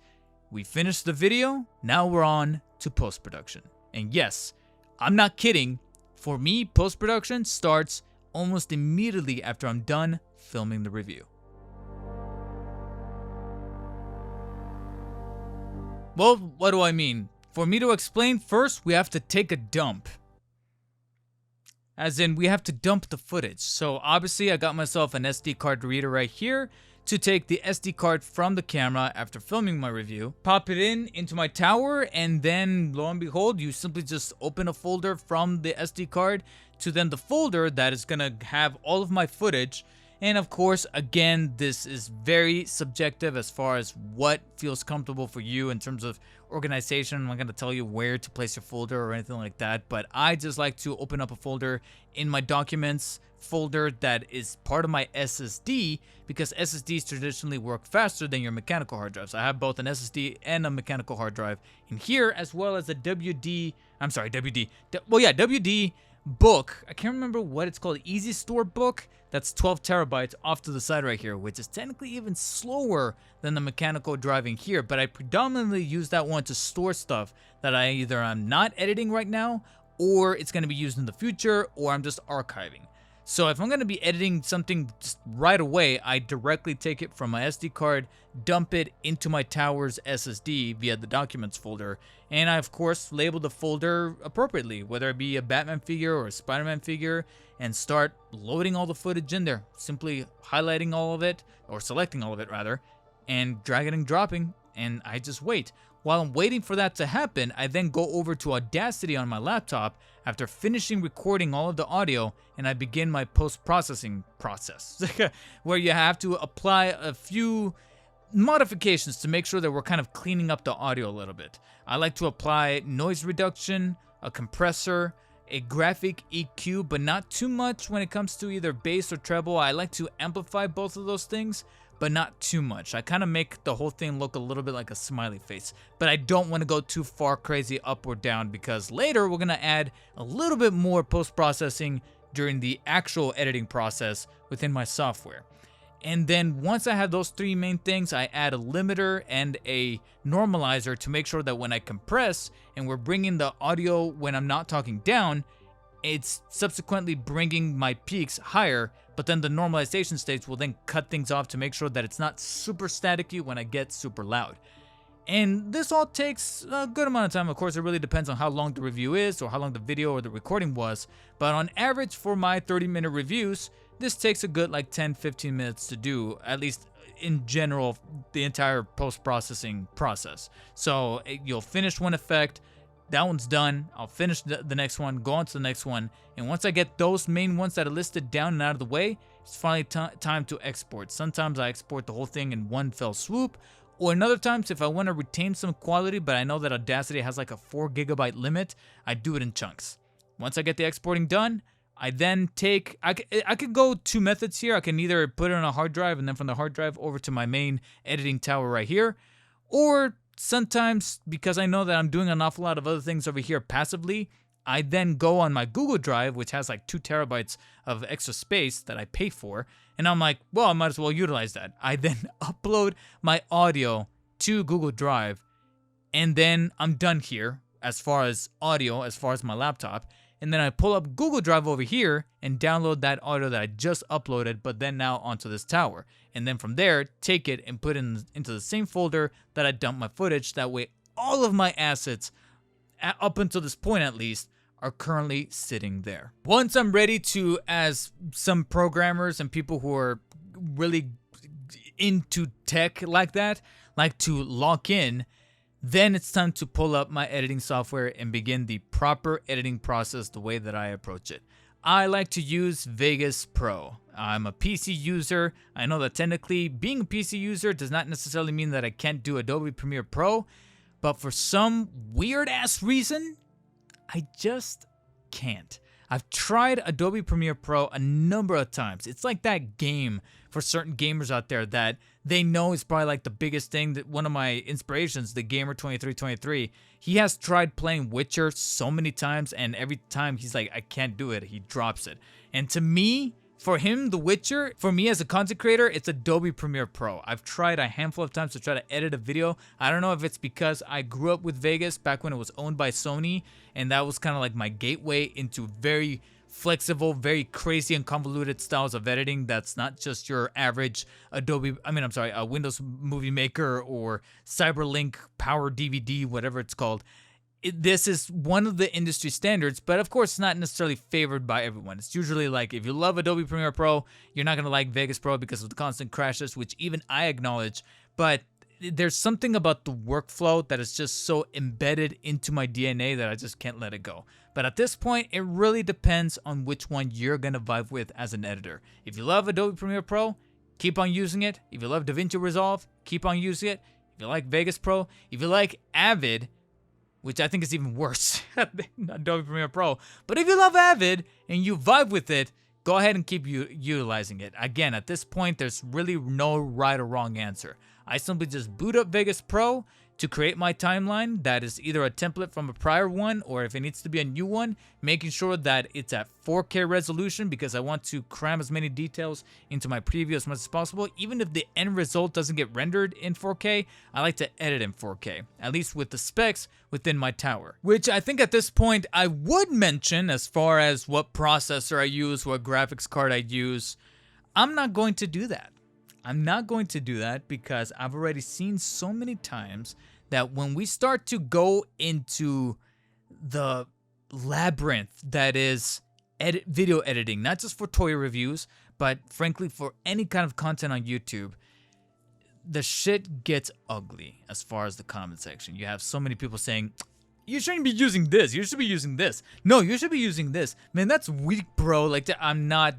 we finished the video, now we're on to post-production. And yes, I'm not kidding, for me, post-production starts almost immediately after I'm done filming the review. Well, what do I mean? For me to explain, first we have to take a dump. As in, we have to dump the footage. So obviously I got myself an SD card reader right here to take the SD card from the camera after filming my review, pop it into my tower, and then lo and behold, you simply just open a folder from the SD card to then the folder that is gonna have all of my footage. And of course, again, this is very subjective as far as what feels comfortable for you in terms of organization. I'm not going to tell you where to place your folder or anything like that, but I just like to open up a folder in my documents folder that is part of my SSD, because SSDs traditionally work faster than your mechanical hard drives. I have both an SSD and a mechanical hard drive in here, as well as a WD book. I can't remember what it's called, Easy Store book. That's 12 terabytes off to the side right here, which is technically even slower than the mechanical drive in here, but I predominantly use that one to store stuff that I either am not editing right now, or it's going to be used in the future, or I'm just archiving. So if I'm going to be editing something just right away, I directly take it from my SD card, dump it into my tower's SSD via the documents folder, and I of course label the folder appropriately, whether it be a Batman figure or a Spider-Man figure, and start loading all the footage in there, simply highlighting all of it, or selecting all of it rather, and dragging and dropping, and I just wait. While I'm waiting for that to happen, I then go over to Audacity on my laptop after finishing recording all of the audio, and I begin my post-processing process, where you have to apply a few modifications to make sure that we're kind of cleaning up the audio a little bit. I like to apply noise reduction, a compressor, a graphic EQ, but not too much when it comes to either bass or treble. I like to amplify both of those things, but not too much. I kind of make the whole thing look a little bit like a smiley face, but I don't want to go too far crazy up or down, because later we're going to add a little bit more post-processing during the actual editing process within my software. And then once I have those three main things, I add a limiter and a normalizer to make sure that when I compress and we're bringing the audio when I'm not talking down, it's subsequently bringing my peaks higher, but then the normalization stage will then cut things off to make sure that it's not super staticky when I get super loud. And this all takes a good amount of time. Of course, it really depends on how long the review is or how long the video or the recording was. But on average for my 30-minute reviews, this takes a good like 10-15 minutes to do, at least in general, the entire post-processing process. So you'll finish one effect, that one's done, I'll finish the next one, go on to the next one, and once I get those main ones that are listed down and out of the way, it's finally time to export. Sometimes I export the whole thing in one fell swoop, or in other times, if I want to retain some quality, but I know that Audacity has like a 4 GB limit, I do it in chunks. Once I get the exporting done, I then take, I could go two methods here. I can either put it on a hard drive and then from the hard drive over to my main editing tower right here, or sometimes, because I know that I'm doing an awful lot of other things over here passively, I then go on my Google Drive, which has like 2 terabytes of extra space that I pay for, and I'm like, well, I might as well utilize that. I then upload my audio to Google Drive, and then I'm done here as far as audio, as far as my laptop, and then I pull up Google Drive over here and download that audio that I just uploaded, but then now onto this tower. And then from there, take it and put it into the same folder that I dumped my footage. That way, all of my assets, up until this point at least, are currently sitting there. Once I'm ready to, as some programmers and people who are really into tech like that, like to lock in, then it's time to pull up my editing software and begin the proper editing process the way that I approach it. I like to use Vegas Pro. I'm a PC user. I know that technically being a PC user does not necessarily mean that I can't do Adobe Premiere Pro, but for some weird ass reason, I just can't. I've tried Adobe Premiere Pro a number of times. It's like that game for certain gamers out there that they know is probably like the biggest thing. That one of my inspirations, the Gamer2323, he has tried playing Witcher so many times, and every time he's like, I can't do it, he drops it. And to me, for him, The Witcher, for me as a content creator, it's Adobe Premiere Pro. I've tried a handful of times to try to edit a video. I don't know if it's because I grew up with Vegas back when it was owned by Sony, and that was kind of like my gateway into very flexible, very crazy and convoluted styles of editing that's not just your average Windows Movie Maker or Cyberlink Power DVD, whatever it's called. This is one of the industry standards, but of course not necessarily favored by everyone. It's usually like, if you love Adobe Premiere Pro, you're not going to like Vegas Pro because of the constant crashes, which even I acknowledge, but there's something about the workflow that is just so embedded into my DNA that I just can't let it go. But at this point, it really depends on which one you're going to vibe with as an editor. If you love Adobe Premiere Pro, keep on using it. If you love DaVinci Resolve, keep on using it. If you like Vegas Pro, if you like Avid, which I think is even worse than Adobe Premiere Pro. But if you love Avid and you vibe with it, go ahead and keep utilizing it. Again, at this point, there's really no right or wrong answer. I simply just boot up Vegas Pro to create my timeline that is either a template from a prior one, or if it needs to be a new one, making sure that it's at 4K resolution because I want to cram as many details into my preview as much as possible. Even if the end result doesn't get rendered in 4K, I like to edit in 4K, at least with the specs within my tower. Which I think at this point I would mention as far as what processor I use, what graphics card I use. I'm not going to do that. I'm not going to do that because I've already seen so many times that when we start to go into the labyrinth that is video editing, not just for toy reviews, but frankly for any kind of content on YouTube, the shit gets ugly as far as the comment section. You have so many people saying, you shouldn't be using this. You should be using this. No, you should be using this. Man, that's weak, bro. Like, I'm not,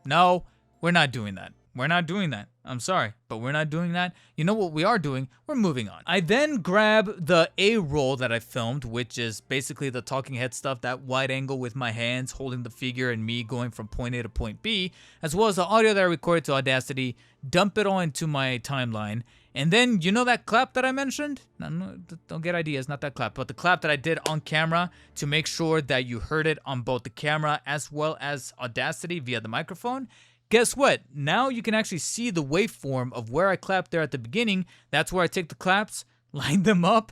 no, we're not doing that. We're not doing that. I'm sorry, but we're not doing that. You know what we are doing? We're moving on. I then grab the A-roll that I filmed, which is basically the talking head stuff, that wide angle with my hands holding the figure and me going from point A to point B, as well as the audio that I recorded to Audacity, dump it all into my timeline. And then, you know that clap that I mentioned? No, don't get ideas, not that clap, but the clap that I did on camera to make sure that you heard it on both the camera as well as Audacity via the microphone. Guess what? Now you can actually see the waveform of where I clapped there at the beginning. That's where I take the claps, line them up,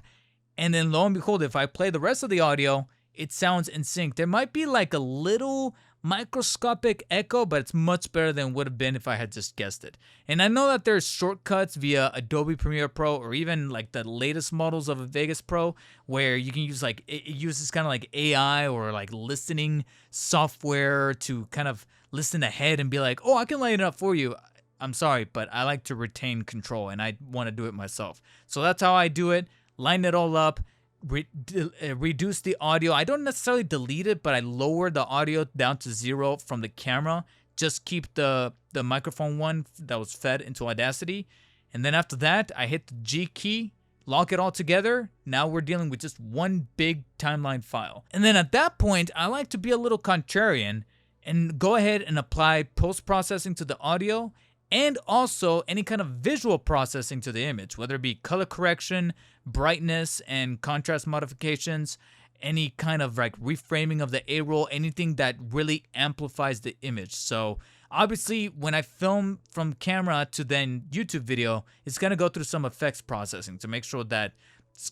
and then lo and behold, if I play the rest of the audio, it sounds in sync. There might be like a little microscopic echo, but it's much better than it would have been if I had just guessed it. And I know that there's shortcuts via Adobe Premiere Pro or even like the latest models of a Vegas Pro where you can use like, it uses kind of like AI or like listening software to kind of listen ahead and be like, oh, I can lighten it up for you. I'm sorry, but I like to retain control and I want to do it myself. So that's how I do it. Line it all up. Reduce the audio. I don't necessarily delete it, but I lower the audio down to 0 from the camera. Just keep the microphone one that was fed into Audacity. And then after that, I hit the G key, lock it all together. Now we're dealing with just one big timeline file. And then at that point, I like to be a little contrarian and go ahead and apply post-processing to the audio and also any kind of visual processing to the image, whether it be color correction, brightness and contrast modifications, any kind of like reframing of the A-roll, anything that really amplifies the image. So obviously when I film from camera to then YouTube video, it's gonna go through some effects processing to make sure that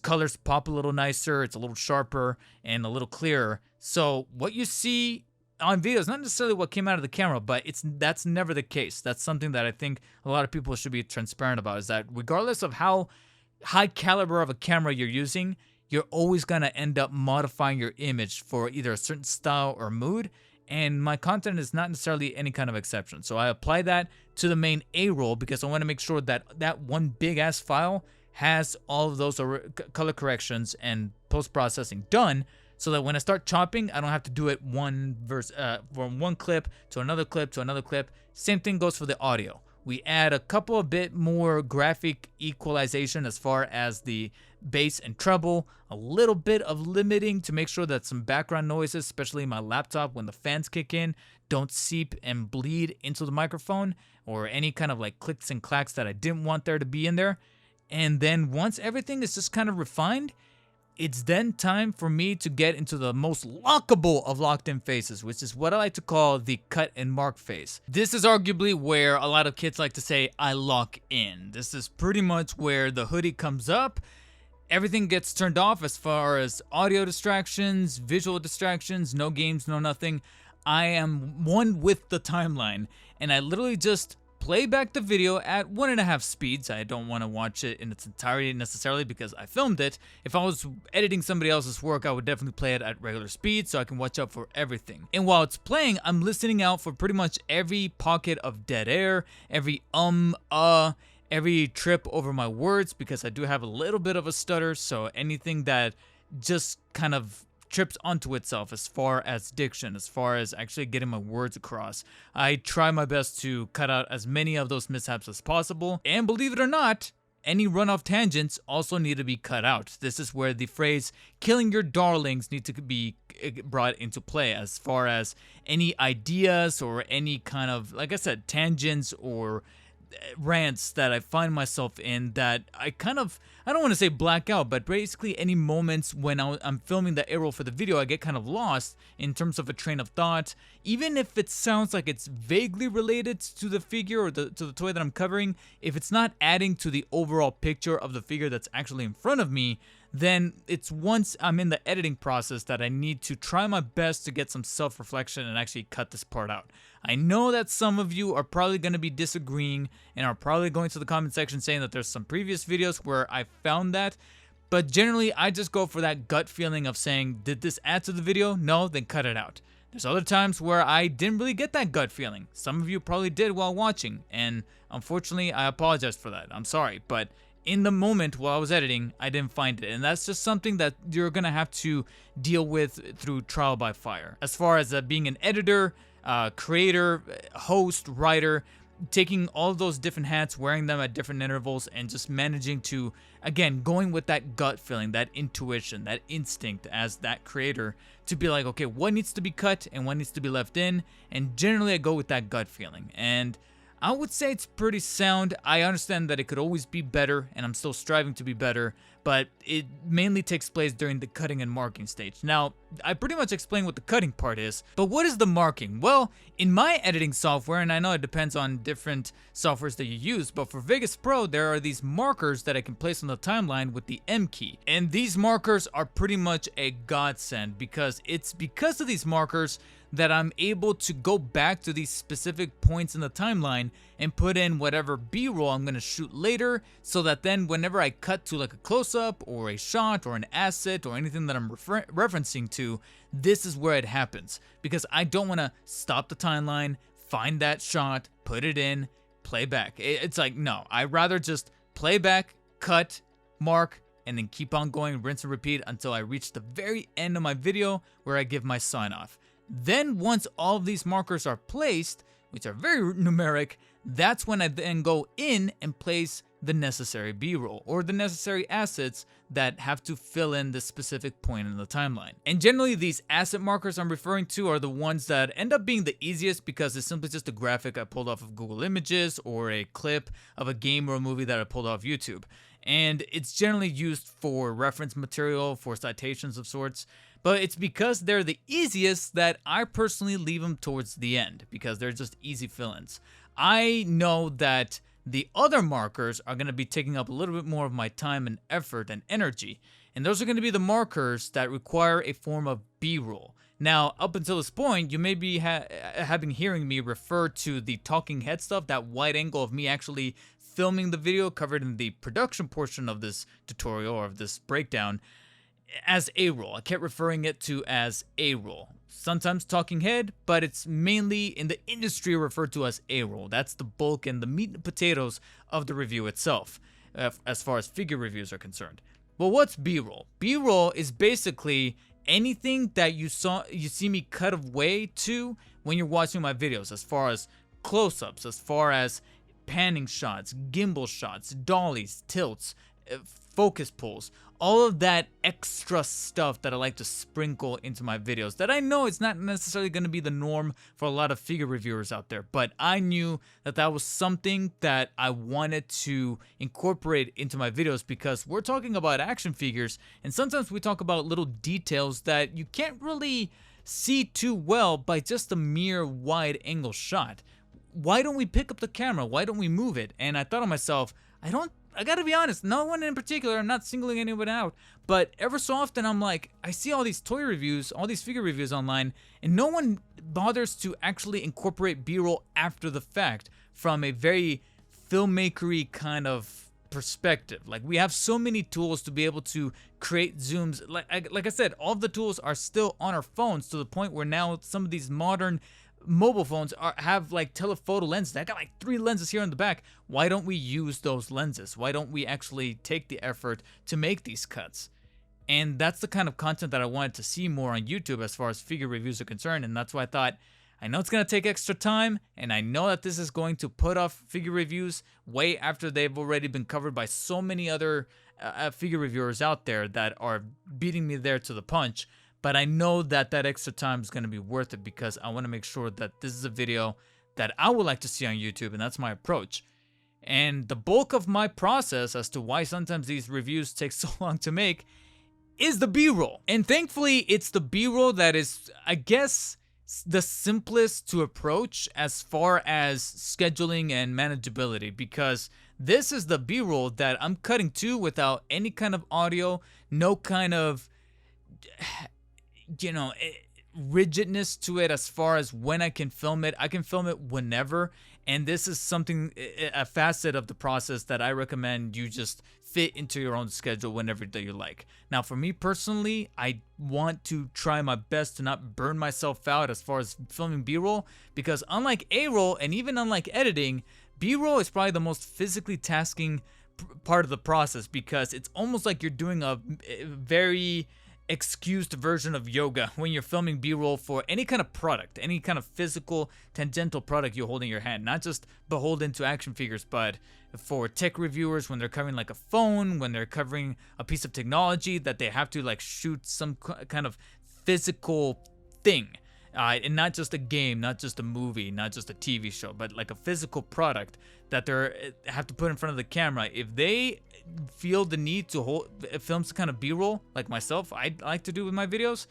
colors pop a little nicer, it's a little sharper and a little clearer. So what you see on video is not necessarily what came out of the camera, but that's never the case. That's something that I think a lot of people should be transparent about, is that regardless of how high caliber of a camera you're using, you're always going to end up modifying your image for either a certain style or mood. And my content is not necessarily any kind of exception. So I apply that to the main A-roll because I want to make sure that that one big ass file has all of those color corrections and post-processing done, so that when I start chopping, I don't have to do it from one clip to another clip to another clip. Same thing goes for the audio. We add a couple of bit more graphic equalization as far as the bass and treble, a little bit of limiting to make sure that some background noises, especially my laptop when the fans kick in, don't seep and bleed into the microphone, or any kind of like clicks and clacks that I didn't want there to be in there. And then once everything is just kind of refined, it's then time for me to get into the most lockable of locked-in phases, which is what I like to call the cut and mark phase. This is arguably where a lot of kids like to say, I lock in. This is pretty much where the hoodie comes up, everything gets turned off as far as audio distractions, visual distractions, no games, no nothing. I am one with the timeline, and I literally just play back the video at 1.5 speeds. I don't want to watch it in its entirety necessarily because I filmed it. If I was editing somebody else's work, I would definitely play it at regular speed so I can watch out for everything. And while it's playing, I'm listening out for pretty much every pocket of dead air, every every trip over my words, because I do have a little bit of a stutter, so anything that just kind of trips onto itself as far as diction, as far as actually getting my words across, I try my best to cut out as many of those mishaps as possible. And believe it or not, any run-off tangents also need to be cut out. This is where the phrase killing your darlings need to be brought into play, as far as any ideas or any kind of, like I said, tangents or rants that I find myself in that I don't want to say black out, but basically any moments when I'm filming the A-roll for the video, I get kind of lost in terms of a train of thought. Even if it sounds like it's vaguely related to the figure or to the toy that I'm covering, if it's not adding to the overall picture of the figure that's actually in front of me, then it's once I'm in the editing process that I need to try my best to get some self-reflection and actually cut this part out. I know that some of you are probably going to be disagreeing and are probably going to the comment section saying that there's some previous videos where I found that, but generally I just go for that gut feeling of saying, did this add to the video? No, then cut it out. There's other times where I didn't really get that gut feeling. Some of you probably did while watching, and unfortunately I apologize for that. I'm sorry, but in the moment while I was editing, I didn't find it, and that's just something that you're gonna have to deal with through trial by fire. As far as being an editor, creator, host, writer, taking all those different hats, wearing them at different intervals, and just managing to, again, going with that gut feeling, that intuition, that instinct as that creator to be like, okay, what needs to be cut and what needs to be left in, and generally I go with that gut feeling. And I would say it's pretty sound. I understand that it could always be better, and I'm still striving to be better, but it mainly takes place during the cutting and marking stage. Now, I pretty much explained what the cutting part is, but what is the marking? Well, in my editing software, and I know it depends on different softwares that you use, but for Vegas Pro, there are these markers that I can place on the timeline with the M key. And these markers are pretty much a godsend, because it's because of these markers that I'm able to go back to these specific points in the timeline and put in whatever B-roll I'm going to shoot later, so that then whenever I cut to like a close-up or a shot or an asset or anything that I'm referencing to, this is where it happens. Because I don't want to stop the timeline, find that shot, put it in, play back. It's like, no, I'd rather just play back, cut, mark, and then keep on going, rinse and repeat until I reach the very end of my video where I give my sign off. Then once all of these markers are placed, which are very numeric, that's when I then go in and place the necessary B-roll or the necessary assets that have to fill in this specific point in the timeline. And generally these asset markers I'm referring to are the ones that end up being the easiest because it's simply just a graphic I pulled off of Google Images or a clip of a game or a movie that I pulled off YouTube. And it's generally used for reference material, for citations of sorts, but it's because they're the easiest that I personally leave them towards the end because they're just easy fill-ins. I know that the other markers are going to be taking up a little bit more of my time and effort and energy, and those are going to be the markers that require a form of B-roll. Now, up until this point, you may be having hearing me refer to the talking head stuff, that wide angle of me actually filming the video covered in the production portion of this tutorial or of this breakdown as A-roll. I kept referring it to as A-roll. Sometimes talking head, but it's mainly in the industry referred to as A-roll. That's the bulk and the meat and potatoes of the review itself, as far as figure reviews are concerned. Well, what's B-roll? B-roll is basically anything that you see me cut away to when you're watching my videos, as far as close-ups, as far as panning shots, gimbal shots, dollies, tilts, focus pulls, all of that extra stuff that I like to sprinkle into my videos that I know it's not necessarily going to be the norm for a lot of figure reviewers out there, but I knew that that was something that I wanted to incorporate into my videos because we're talking about action figures, and sometimes we talk about little details that you can't really see too well by just a mere wide angle shot. Why don't we pick up the camera? Why don't we move it? And I thought to myself, I gotta be honest, no one in particular, I'm not singling anyone out, but ever so often I'm like, I see all these toy reviews, all these figure reviews online, and no one bothers to actually incorporate B-roll after the fact from a very filmmakery kind of perspective. Like, we have so many tools to be able to create zooms. Like I said, all of the tools are still on our phones to the point where now some of these modern mobile phones have like telephoto lenses. I got like 3 lenses here in the back. Why don't we use those lenses? Why don't we actually take the effort to make these cuts? And that's the kind of content that I wanted to see more on YouTube as far as figure reviews are concerned. And that's why I thought, I know it's going to take extra time, and I know that this is going to put off figure reviews way after they've already been covered by so many other figure reviewers out there that are beating me there to the punch. But I know that that extra time is going to be worth it because I want to make sure that this is a video that I would like to see on YouTube, and that's my approach. And the bulk of my process as to why sometimes these reviews take so long to make is the B-roll. And thankfully, it's the B-roll that is, I guess, the simplest to approach as far as scheduling and manageability, because this is the B-roll that I'm cutting to without any kind of audio, no kind of rigidness to it as far as when I can film it. I can film it whenever, and this is something, a facet of the process that I recommend you just fit into your own schedule whenever that you like. Now, for me personally, I want to try my best to not burn myself out as far as filming B-roll, because unlike A-roll and even unlike editing, B-roll is probably the most physically tasking part of the process, because it's almost like you're doing a very excused version of yoga when you're filming B-roll for any kind of product, any kind of physical tangential product you hold in your hand, not just beholden to action figures, but for tech reviewers when they're covering like a phone, when they're covering a piece of technology that they have to like shoot some kind of physical thing, and not just a game, not just a movie, not just a TV show, but like a physical product that they have to put in front of the camera. If they feel the need to film some kind of B-roll, like myself, I like to do with my videos,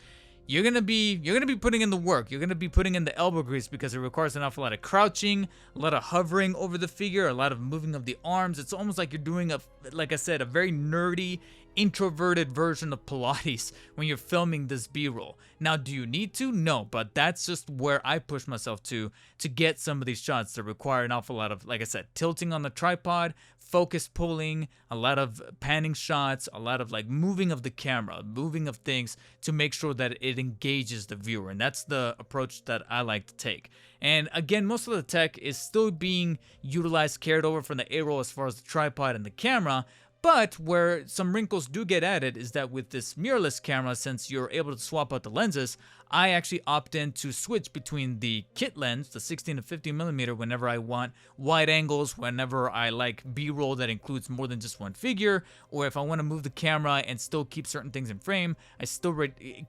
you're gonna be putting in the work. You're gonna be putting in the elbow grease, because it requires an awful lot of crouching, a lot of hovering over the figure, a lot of moving of the arms. It's almost like you're doing like I said, a very nerdy, introverted version of Pilates when you're filming this B-roll. Now, do you need to? No, but that's just where I push myself to get some of these shots that require an awful lot of, like I said, tilting on the tripod, focus pulling, a lot of panning shots, a lot of like moving of the camera, moving of things to make sure that it engages the viewer. And that's the approach that I like to take. And again, most of the tech is still being utilized, carried over from the A-roll as far as the tripod and the camera. But where some wrinkles do get added is that with this mirrorless camera, since you're able to swap out the lenses, I actually opt in to switch between the kit lens, the 16 to 50 millimeter, whenever I want wide angles, whenever I like B-roll that includes more than just one figure, or if I want to move the camera and still keep certain things in frame, I still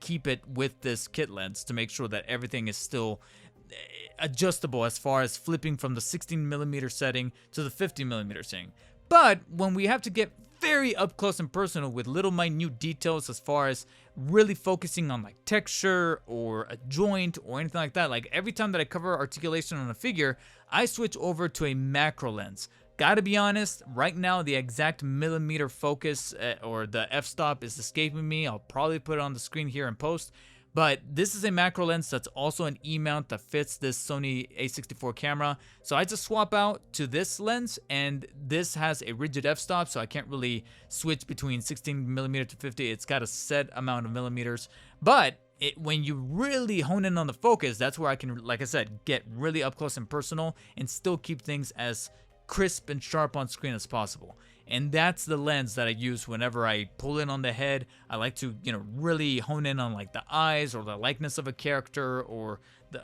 keep it with this kit lens to make sure that everything is still adjustable as far as flipping from the 16 millimeter setting to the 50 millimeter setting. But when we have to get very up close and personal with little minute details as far as really focusing on like texture or a joint or anything like that, like every time that I cover articulation on a figure, I switch over to a macro lens. Gotta be honest, right now the exact millimeter focus or the f-stop is escaping me. I'll probably put it on the screen here in post. But this is a macro lens that's also an E-mount that fits this Sony A64 camera. So I just swap out to this lens, and this has a rigid f-stop, so I can't really switch between 16mm to 50. It's got a set amount of millimeters. But when you really hone in on the focus, that's where I can, like I said, get really up close and personal and still keep things as crisp and sharp on screen as possible. And that's the lens that I use whenever I pull in on the head. I like to, really hone in on like the eyes or the likeness of a character or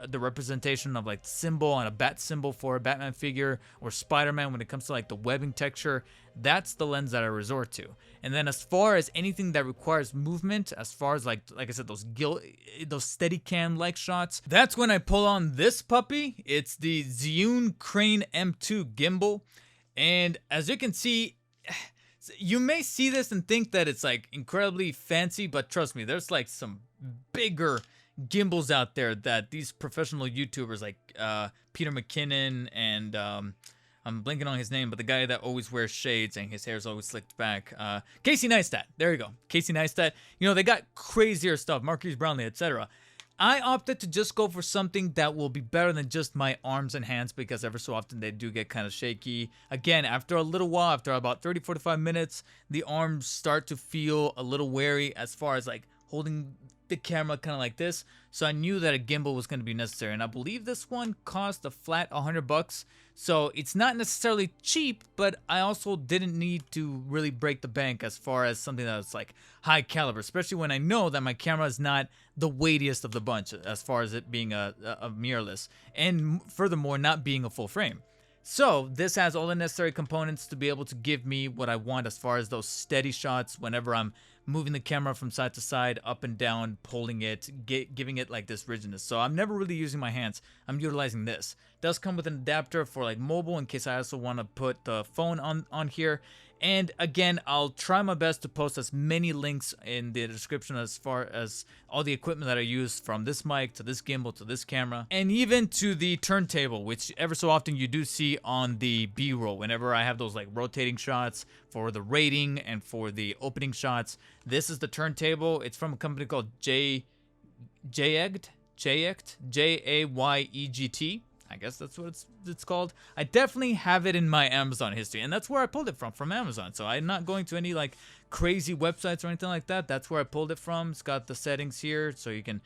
the representation of like the symbol on a bat symbol for a Batman figure or Spider-Man when it comes to like the webbing texture. That's the lens that I resort to. And then as far as anything that requires movement, as far as like I said, those Steadicam like shots, that's when I pull on this puppy. It's the Zhiyun Crane M2 gimbal. And as you can see, you may see this and think that it's like incredibly fancy, but trust me, there's like some bigger gimbals out there that these professional YouTubers like Peter McKinnon and I'm blanking on his name, but the guy that always wears shades and his hair's always slicked back, Casey Neistat. There you go, Casey Neistat. They got crazier stuff, Marquise Brownlee, etc. I opted to just go for something that will be better than just my arms and hands, because ever so often they do get kind of shaky. Again, after a little while, after about 30-45 minutes, the arms start to feel a little wary as far as like holding the camera kind of like this. So I knew that a gimbal was going to be necessary, and I believe this one cost a flat $100. So it's not necessarily cheap, but I also didn't need to really break the bank as far as something that's like high caliber, especially when I know that my camera is not the weightiest of the bunch as far as it being a mirrorless, and furthermore not being a full frame. So this has all the necessary components to be able to give me what I want as far as those steady shots whenever I'm moving the camera from side to side, up and down, pulling it, giving it like this rigidness. So I'm never really using my hands. I'm utilizing this. It does come with an adapter for like mobile in case I also want to put the phone on here. And again, I'll try my best to post as many links in the description as far as all the equipment that I use, from this mic to this gimbal to this camera, and even to the turntable, which ever so often you do see on the B-roll whenever I have those like rotating shots for the rating and for the opening shots. This is the turntable. It's from a company called Jayegt, Jayegt. I guess that's what it's called. I definitely have it in my Amazon history, and that's where I pulled it from Amazon. So I'm not going to any like crazy websites or anything like that. That's where I pulled it from. It's got the settings here, so you can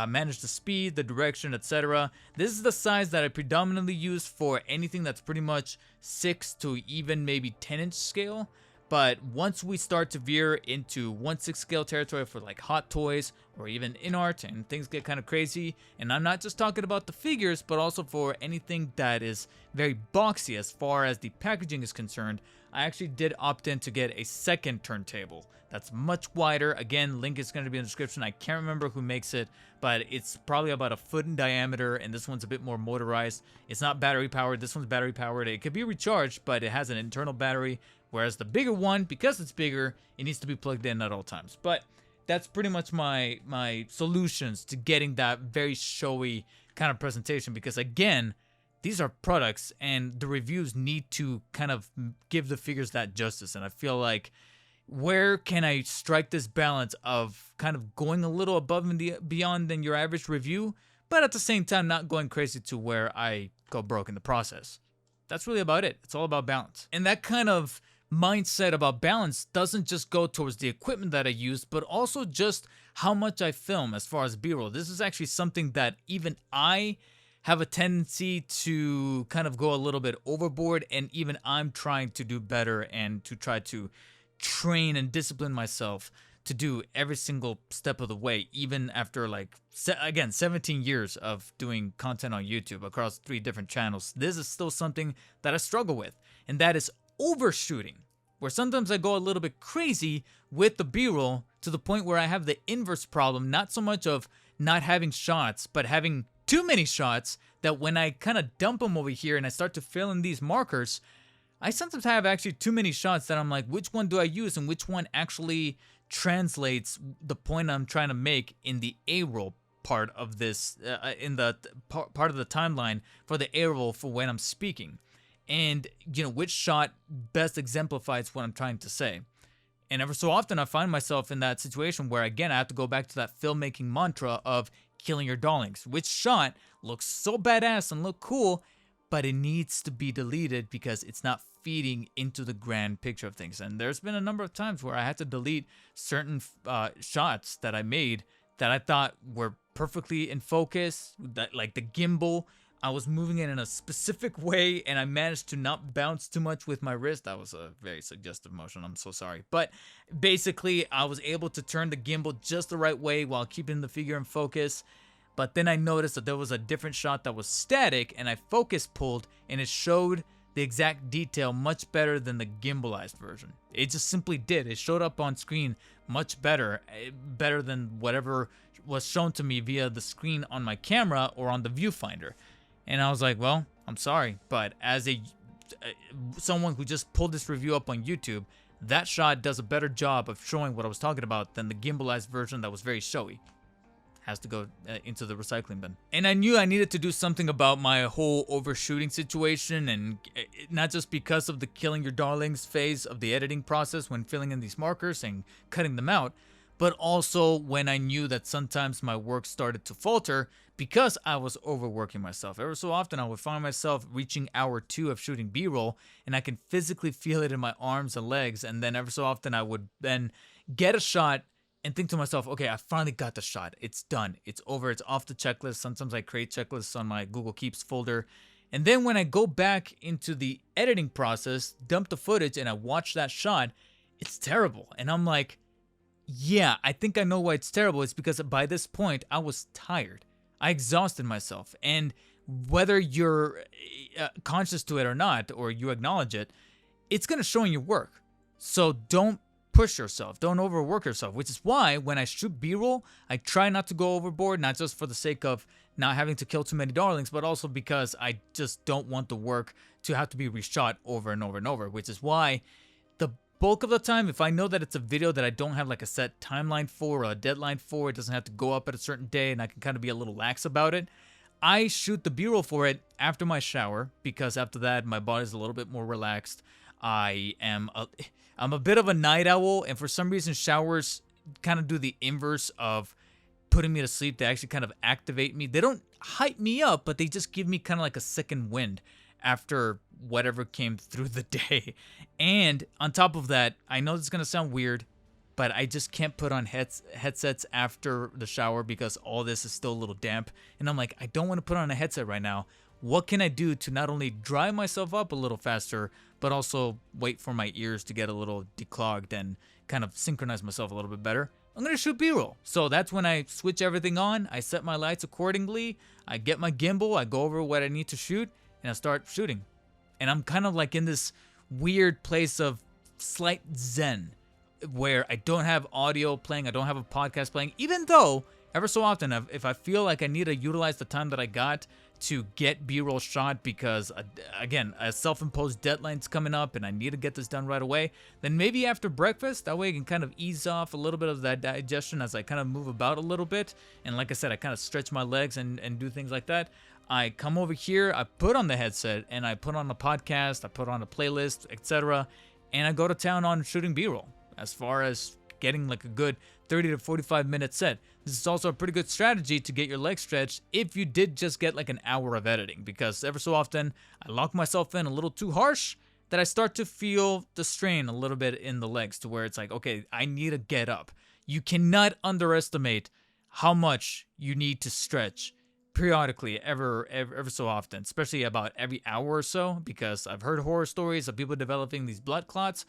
manage the speed, the direction, etc. This is the size that I predominantly use for anything that's pretty much 6 to even maybe 10-inch scale. But once we start to veer into 1/6 scale territory for like hot toys or even in art, and things get kind of crazy, and I'm not just talking about the figures, but also for anything that is very boxy as far as the packaging is concerned, I actually did opt in to get a second turntable that's much wider. Again, link is going to be in the description. I can't remember who makes it, but it's probably about a foot in diameter, and this one's a bit more motorized. It's not battery powered. This one's battery powered. It could be recharged, but it has an internal battery. Whereas the bigger one, because it's bigger, it needs to be plugged in at all times. But that's pretty much my solutions to getting that very showy kind of presentation. Because again, these are products, and the reviews need to kind of give the figures that justice. And I feel like where can I strike this balance of kind of going a little above and beyond than your average review, but at the same time not going crazy to where I go broke in the process. That's really about it. It's all about balance. And that kind of mindset about balance doesn't just go towards the equipment that I use, but also just how much I film as far as B-roll. This is actually something that even I have a tendency to kind of go a little bit overboard, and even I'm trying to do better and to try to train and discipline myself to do every single step of the way, even after like, again, 17 years of doing content on YouTube across 3 different channels. This is still something that I struggle with, and that is overshooting, where sometimes I go a little bit crazy with the B-roll to the point where I have the inverse problem, not so much of not having shots, but having too many shots, that when I kind of dump them over here and I start to fill in these markers, I sometimes have actually too many shots that I'm like, which one do I use and which one actually translates the point I'm trying to make in the A-roll part of this, in the part of the timeline for the A-roll for when I'm speaking. And, which shot best exemplifies what I'm trying to say. And ever so often I find myself in that situation where, again, I have to go back to that filmmaking mantra of killing your darlings. Which shot looks so badass and look cool, but it needs to be deleted because it's not feeding into the grand picture of things. And there's been a number of times where I had to delete certain shots that I made that I thought were perfectly in focus, that like the gimbal, I was moving it in a specific way and I managed to not bounce too much with my wrist. That was a very suggestive motion, I'm so sorry. But basically I was able to turn the gimbal just the right way while keeping the figure in focus. But then I noticed that there was a different shot that was static and I focus pulled and it showed the exact detail much better than the gimbalized version. It just simply did. It showed up on screen much better than whatever was shown to me via the screen on my camera or on the viewfinder. And I was like, well, I'm sorry, but as someone who just pulled this review up on YouTube, that shot does a better job of showing what I was talking about than the gimbalized version that was very showy. Has to go into the recycling bin. And I knew I needed to do something about my whole overshooting situation, and not just because of the killing your darlings phase of the editing process when filling in these markers and cutting them out, but also when I knew that sometimes my work started to falter because I was overworking myself. Ever so often I would find myself reaching hour 2 of shooting B-roll and I can physically feel it in my arms and legs, and then ever so often I would then get a shot and think to myself, okay, I finally got the shot. It's done. It's over. It's off the checklist. Sometimes I create checklists on my Google Keeps folder. And then when I go back into the editing process, dump the footage, and I watch that shot, it's terrible. And I'm like, yeah, I think I know why it's terrible. It's because by this point, I was tired. I exhausted myself. And whether you're conscious to it or not, or you acknowledge it, it's going to show in your work. So don't push yourself, don't overwork yourself, which is why when I shoot B-roll, I try not to go overboard, not just for the sake of not having to kill too many darlings, but also because I just don't want the work to have to be reshot over and over and over, which is why the bulk of the time, if I know that it's a video that I don't have like a set timeline for or a deadline for, it doesn't have to go up at a certain day and I can kind of be a little lax about it, I shoot the B-roll for it after my shower, because after that my body's a little bit more relaxed. I'm a bit of a night owl, and for some reason showers kind of do the inverse of putting me to sleep. They actually kind of activate me. They don't hype me up, but they just give me kind of like a second wind after whatever came through the day. And on top of that, I know this is going to sound weird, but I just can't put on headsets after the shower because all this is still a little damp. And I'm like, I don't want to put on a headset right now. What can I do to not only dry myself up a little faster, but also wait for my ears to get a little declogged and kind of synchronize myself a little bit better? I'm going to shoot B-roll. So that's when I switch everything on. I set my lights accordingly. I get my gimbal. I go over what I need to shoot, and I start shooting. And I'm kind of like in this weird place of slight zen where I don't have audio playing. I don't have a podcast playing, even though ever so often, if I feel like I need to utilize the time that I got to get B-roll shot because, again, a self-imposed deadline's coming up and I need to get this done right away, then maybe after breakfast, that way I can kind of ease off a little bit of that digestion as I kind of move about a little bit. And like I said, I kind of stretch my legs and do things like that. I come over here, I put on the headset, and I put on a podcast, I put on a playlist, etc., and I go to town on shooting B-roll. as far as getting like a good 30 to 45 minute set. This is also a pretty good strategy to get your legs stretched if you did just get like an hour of editing, because ever so often I lock myself in a little too harsh that I start to feel the strain a little bit in the legs to where it's like, okay, I need to get up. You cannot underestimate how much you need to stretch periodically ever so often, especially about every hour or so, because I've heard horror stories of people developing these blood clots,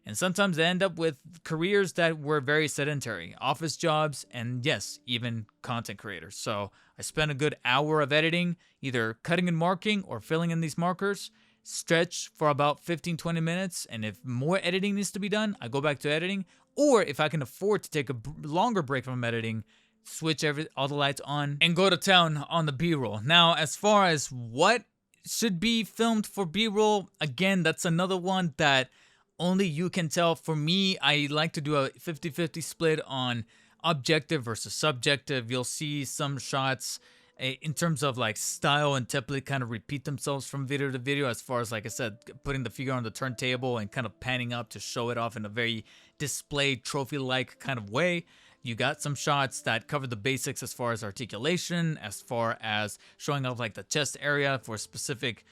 and sometimes they end up with careers that were very sedentary, office jobs, and yes, even content creators. So I spent a good hour of editing, either cutting and marking or filling in these markers, stretch for about 15-20 minutes, and if more editing needs to be done, I go back to editing, or if I can afford to take a longer break from editing, switch all the lights on and go to town on the B-roll. Now, as far as what should be filmed for B-roll, again, that's another one that only you can tell. For me, I like to do a 50-50 split on objective versus subjective. You'll see some shots in terms of like style and template kind of repeat themselves from video to video, as far as, like I said, putting the figure on the turntable and kind of panning up to show it off in a very display trophy-like kind of way. You got some shots that cover the basics as far as articulation, as far as showing off like the chest area for specific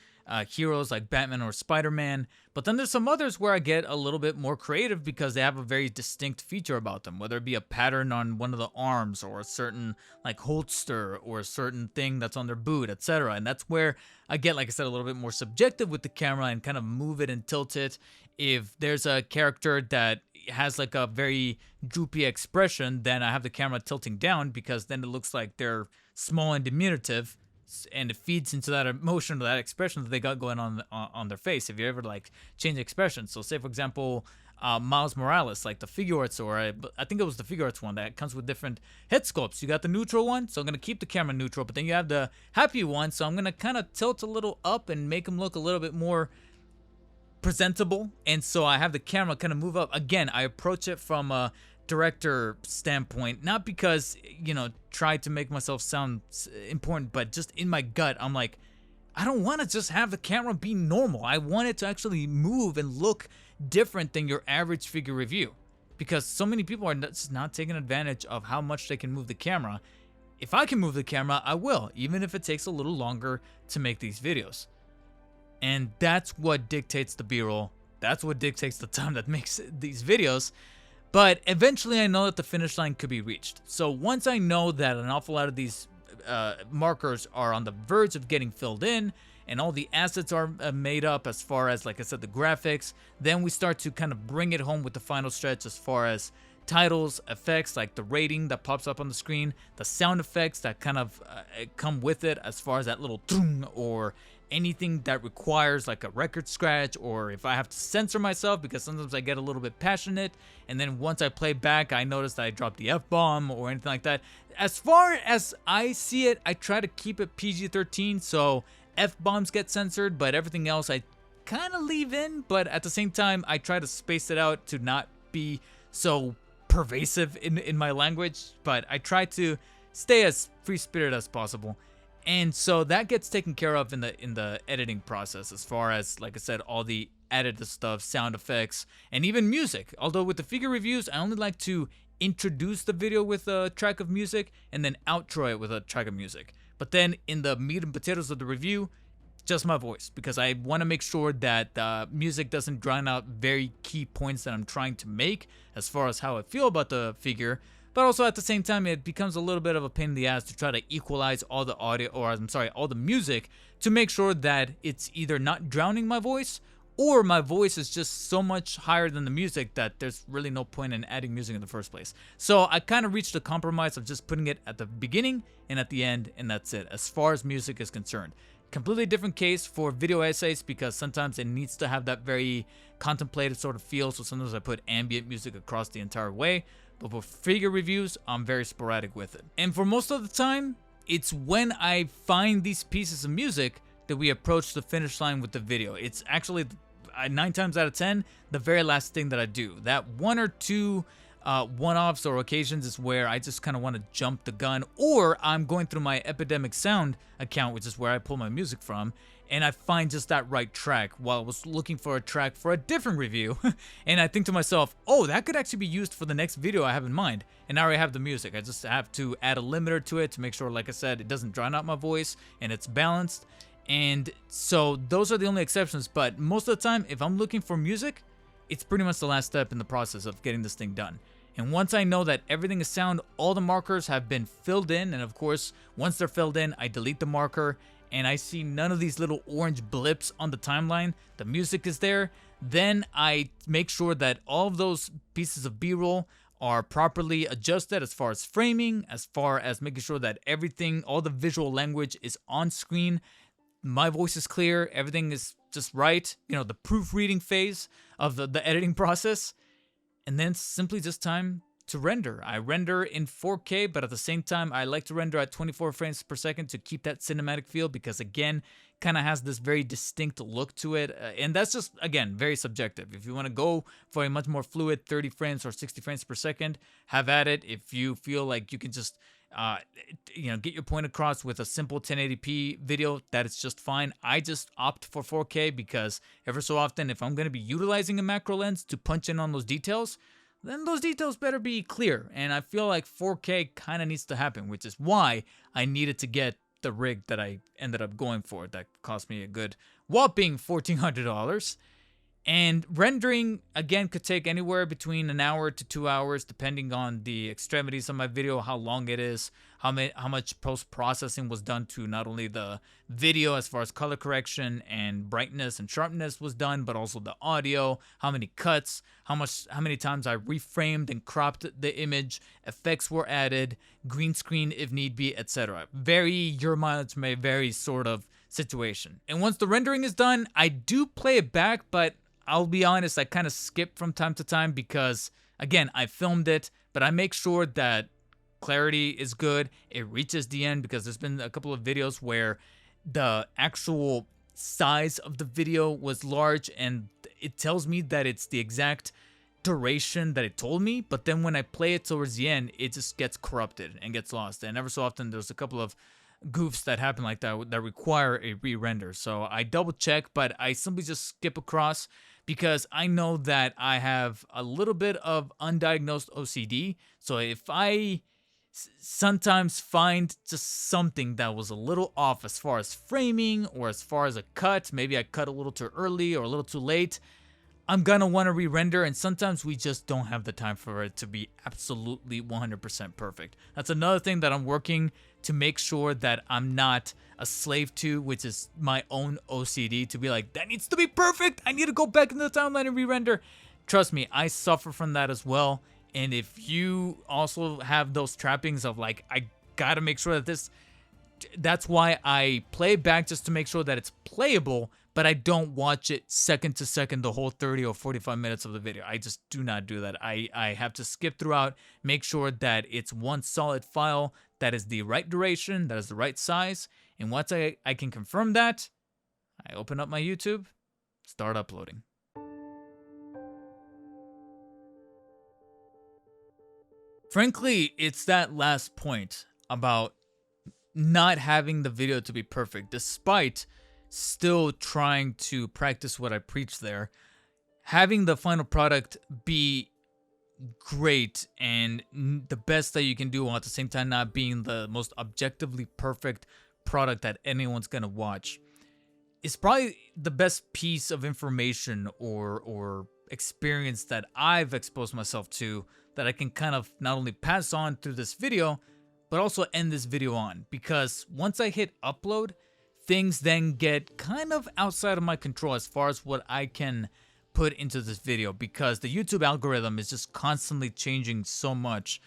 heroes like Batman or Spider-Man. But then there's some others where I get a little bit more creative because they have a very distinct feature about them, whether it be a pattern on one of the arms or a certain like holster or a certain thing that's on their boot, etc. And that's where I get, like I said, a little bit more subjective with the camera and kind of move it and tilt it. If there's a character that has like a very droopy expression, then I have the camera tilting down, because then it looks like they're small and diminutive, and it feeds into that emotion or that expression that they got going on their face. If you ever like change expressions, so say for example Miles Morales, like the figure arts, or I think it was the figure arts one that comes with different head sculpts. You got the neutral one, so I'm gonna keep the camera neutral, but then you have the happy one, so I'm gonna kind of tilt a little up and make them look a little bit more presentable. And so I have the camera kind of move up. Again, I approach it from a director standpoint, not because, you know, try to make myself sound important, but just in my gut, I'm like, I don't want to just have the camera be normal. I want it to actually move and look different than your average figure review, because so many people are just not taking advantage of how much they can move the camera. If I can move the camera, I will, even if it takes a little longer to make these videos. And that's what dictates the B-roll. That's what dictates the time that makes these videos. But eventually I know that the finish line could be reached. So once I know that an awful lot of these markers are on the verge of getting filled in, and all the assets are made up as far as, like I said, the graphics, then we start to kind of bring it home with the final stretch as far as titles, effects like the rating that pops up on the screen, the sound effects that kind of come with it, as far as that little tung, or anything that requires like a record scratch, or if I have to censor myself because sometimes I get a little bit passionate, and then once I play back I notice that I dropped the F-bomb or anything like that. As far as I see it, I try to keep it PG-13, so F-bombs get censored, but everything else I kind of leave in. But at the same time, I try to space it out to not be so pervasive in my language, but I try to stay as free-spirited as possible. And so that gets taken care of in the editing process, as far as, like I said, all the added stuff, sound effects, and even music. Although with the figure reviews, I only like to introduce the video with a track of music and then outro it with a track of music. But then in the meat and potatoes of the review, just my voice, because I want to make sure that the music doesn't drown out very key points that I'm trying to make as far as how I feel about the figure. But also at the same time, it becomes a little bit of a pain in the ass to try to equalize all the audio, or I'm sorry, all the music, to make sure that it's either not drowning my voice, or my voice is just so much higher than the music that there's really no point in adding music in the first place. So I kind of reached a compromise of just putting it at the beginning and at the end, and that's it, as far as music is concerned. Completely different case for video essays, because sometimes it needs to have that very contemplative sort of feel, so sometimes I put ambient music across the entire way. But for figure reviews, I'm very sporadic with it. And for most of the time, it's when I find these pieces of music that we approach the finish line with the video. It's actually 9 times out of 10 the very last thing that I do. That 1 or 2 one-offs or occasions is where I just kind of want to jump the gun, or I'm going through my Epidemic Sound account, which is where I pull my music from, and I find just that right track while I was looking for a track for a different review. And I think to myself, oh, that could actually be used for the next video I have in mind. And I already have the music. I just have to add a limiter to it to make sure, like I said, it doesn't drown out my voice and it's balanced. And so those are the only exceptions. But most of the time, if I'm looking for music, it's pretty much the last step in the process of getting this thing done. And once I know that everything is sound, all the markers have been filled in. And of course, once they're filled in, I delete the marker and I see none of these little orange blips on the timeline. The music is there. Then I make sure that all of those pieces of B-roll are properly adjusted as far as framing, as far as making sure that everything, all the visual language is on screen. My voice is clear. Everything is just right. You know, the proofreading phase of the editing process. And then simply just time to render. I render in 4K, but at the same time, I like to render at 24 frames per second to keep that cinematic feel because, again, kind of has this very distinct look to it. And that's just, again, very subjective. If you want to go for a much more fluid 30 frames or 60 frames per second, have at it. If you feel like you can just, get your point across with a simple 1080p video, that is just fine. I just opt for 4K because ever so often, if I'm going to be utilizing a macro lens to punch in on those details, then those details better be clear. And I feel like 4K kind of needs to happen, which is why I needed to get the rig that I ended up going for. That cost me a good whopping $1,400. And rendering, again, could take anywhere between an hour to 2 hours, depending on the extremities of my video, how long it is, how much post-processing was done to not only the video as far as color correction and brightness and sharpness was done, but also the audio, how many cuts, how many times I reframed and cropped the image, effects were added, green screen if need be, etc. Your mileage may vary sort of situation. And once the rendering is done, I do play it back, but I'll be honest, I kind of skip from time to time because, again, I filmed it, but I make sure that clarity is good. It reaches the end because there's been a couple of videos where the actual size of the video was large and it tells me that it's the exact duration that it told me, but then when I play it towards the end, it just gets corrupted and gets lost. And ever so often, there's a couple of goofs that happen like that require a re-render. So I double check, but I simply just skip across because I know that I have a little bit of undiagnosed OCD. So if I sometimes find just something that was a little off as far as framing or as far as a cut, maybe I cut a little too early or a little too late, I'm gonna want to re-render, and sometimes we just don't have the time for it to be absolutely 100% perfect. That's another thing that I'm working to make sure that I'm not a slave to, which is my own OCD, to be like, that needs to be perfect, I need to go back into the timeline and re-render. Trust me, I suffer from that as well, and if you also have those trappings of like, I gotta make sure that that's why I play it back just to make sure that it's playable, but I don't watch it second to second the whole 30 or 45 minutes of the video. I just do not do that. I have to skip throughout, make sure that it's one solid file that is the right duration, that is the right size. And once I can confirm that, I open up my YouTube, start uploading. Frankly, it's that last point about not having the video to be perfect, despite still trying to practice what I preach there. Having the final product be great and the best that you can do, while at the same time not being the most objectively perfect product that anyone's gonna watch, is probably the best piece of information or experience that I've exposed myself to, that I can kind of not only pass on through this video, but also end this video on. Because once I hit upload, things then get kind of outside of my control as far as what I can put into this video, because the YouTube algorithm is just constantly changing so much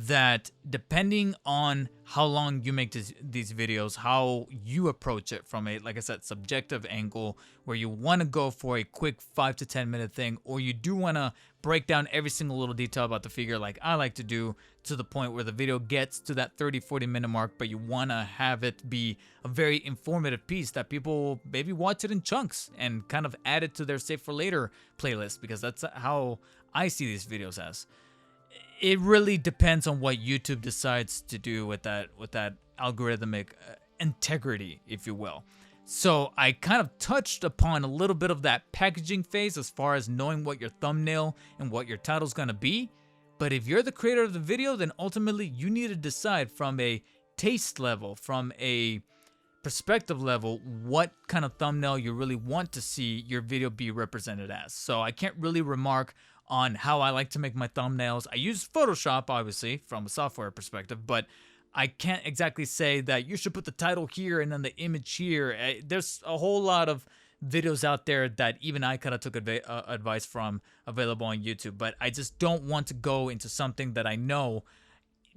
that depending on how long you make these videos, how you approach it from a, like I said, subjective angle, where you want to go for a quick 5 to 10 minute thing, or you do want to break down every single little detail about the figure like I like to do, to the point where the video gets to that 30-40 minute mark, but you want to have it be a very informative piece that people maybe watch it in chunks and kind of add it to their save for later playlist, because that's how I see these videos as. It really depends on what YouTube decides to do with that algorithmic integrity, if you will. So I kind of touched upon a little bit of that packaging phase as far as knowing what your thumbnail and what your title's gonna be. But if you're the creator of the video, then ultimately you need to decide from a taste level, from a perspective level, what kind of thumbnail you really want to see your video be represented as. So I can't really remark on how I like to make my thumbnails. I use Photoshop, obviously, from a software perspective, but I can't exactly say that you should put the title here and then the image here. There's a whole lot of videos out there that even I kind of took advice from, available on YouTube, but I just don't want to go into something that I know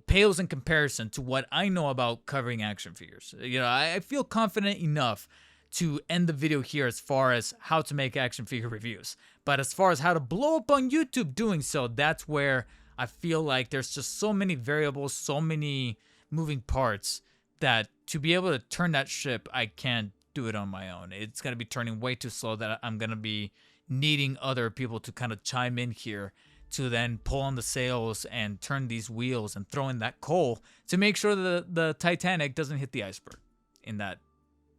pales in comparison to what I know about covering action figures. You know, I feel confident enough to end the video here as far as how to make action figure reviews. But as far as how to blow up on YouTube doing so, that's where I feel like there's just so many variables, so many moving parts, that to be able to turn that ship, I can't do it on my own. It's going to be turning way too slow that I'm going to be needing other people to kind of chime in here to then pull on the sails and turn these wheels and throw in that coal to make sure that the Titanic doesn't hit the iceberg in that,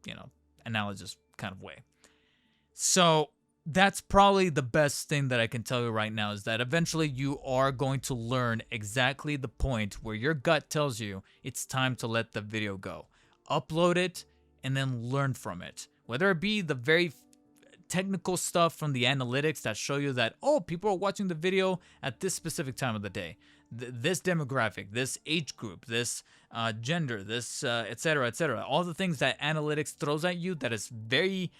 you know, analogous kind of way. So that's probably the best thing that I can tell you right now, is that eventually you are going to learn exactly the point where your gut tells you it's time to let the video go. Upload it and then learn from it. Whether it be the very technical stuff from the analytics that show you that, oh, people are watching the video at this specific time of the day, this demographic, this age group, this gender, this etc., etc. All the things that analytics throws at you that is very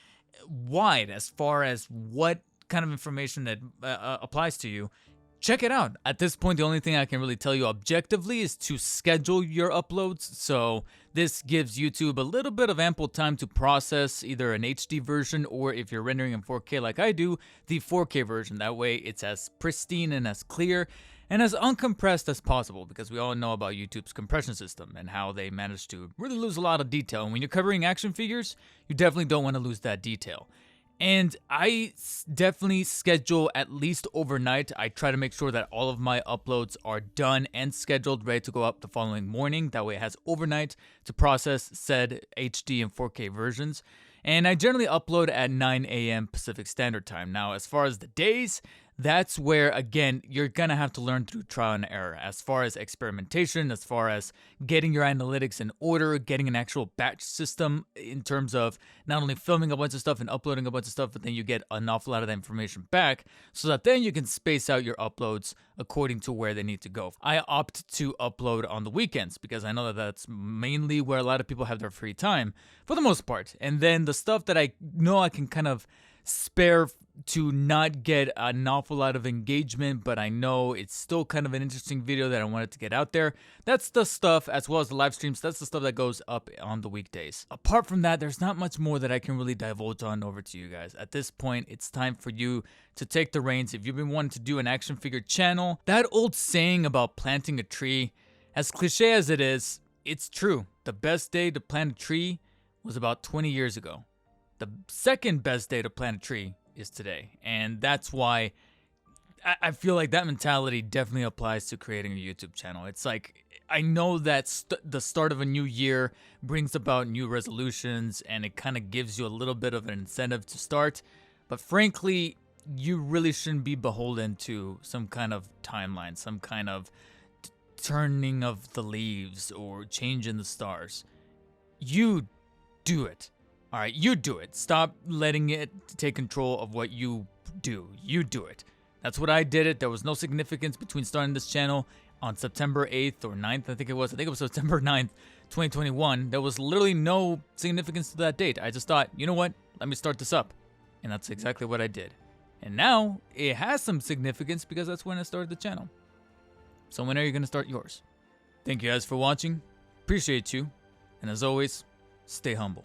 wide as far as what kind of information that applies to you. Check it out. At this point, the only thing I can really tell you objectively is to schedule your uploads. So this gives YouTube a little bit of ample time to process either an HD version, or if you're rendering in 4K like I do, the 4K version. That way it's as pristine and as clear and as uncompressed as possible, because we all know about YouTube's compression system and how they manage to really lose a lot of detail. And when you're covering action figures, you definitely don't want to lose that detail. And I definitely schedule at least overnight. I try to make sure that all of my uploads are done and scheduled, ready to go up the following morning. That way it has overnight to process said HD and 4K versions. And I generally upload at 9 a.m. Pacific Standard Time. Now, as far as the days, that's where, again, you're going to have to learn through trial and error. As far as experimentation, as far as getting your analytics in order, getting an actual batch system in terms of not only filming a bunch of stuff and uploading a bunch of stuff, but then you get an awful lot of that information back so that then you can space out your uploads according to where they need to go. I opt to upload on the weekends because I know that that's mainly where a lot of people have their free time for the most part. And then the stuff that I know I can kind of spare to not get an awful lot of engagement, but I know it's still kind of an interesting video that I wanted to get out there. That's the stuff, as well as the live streams, that's the stuff that goes up on the weekdays. Apart from that, there's not much more that I can really divulge on over to you guys. At this point, it's time for you to take the reins. If you've been wanting to do an action figure channel, that old saying about planting a tree, as cliche as it is, it's true. The best day to plant a tree was about 20 years ago. The second best day to plant a tree is today. And that's why I feel like that mentality definitely applies to creating a YouTube channel. It's like, I know that the start of a new year brings about new resolutions, and it kind of gives you a little bit of an incentive to start. But frankly, you really shouldn't be beholden to some kind of timeline, some kind of turning of the leaves or change in the stars. You do it. All right, you do it. Stop letting it take control of what you do. You do it. That's what I did it. There was no significance between starting this channel on September 8th or 9th, I think it was September 9th, 2021. There was literally no significance to that date. I just thought, you know what? Let me start this up. And that's exactly what I did. And now it has some significance because that's when I started the channel. So when are you going to start yours? Thank you guys for watching. Appreciate you. And as always, stay humble.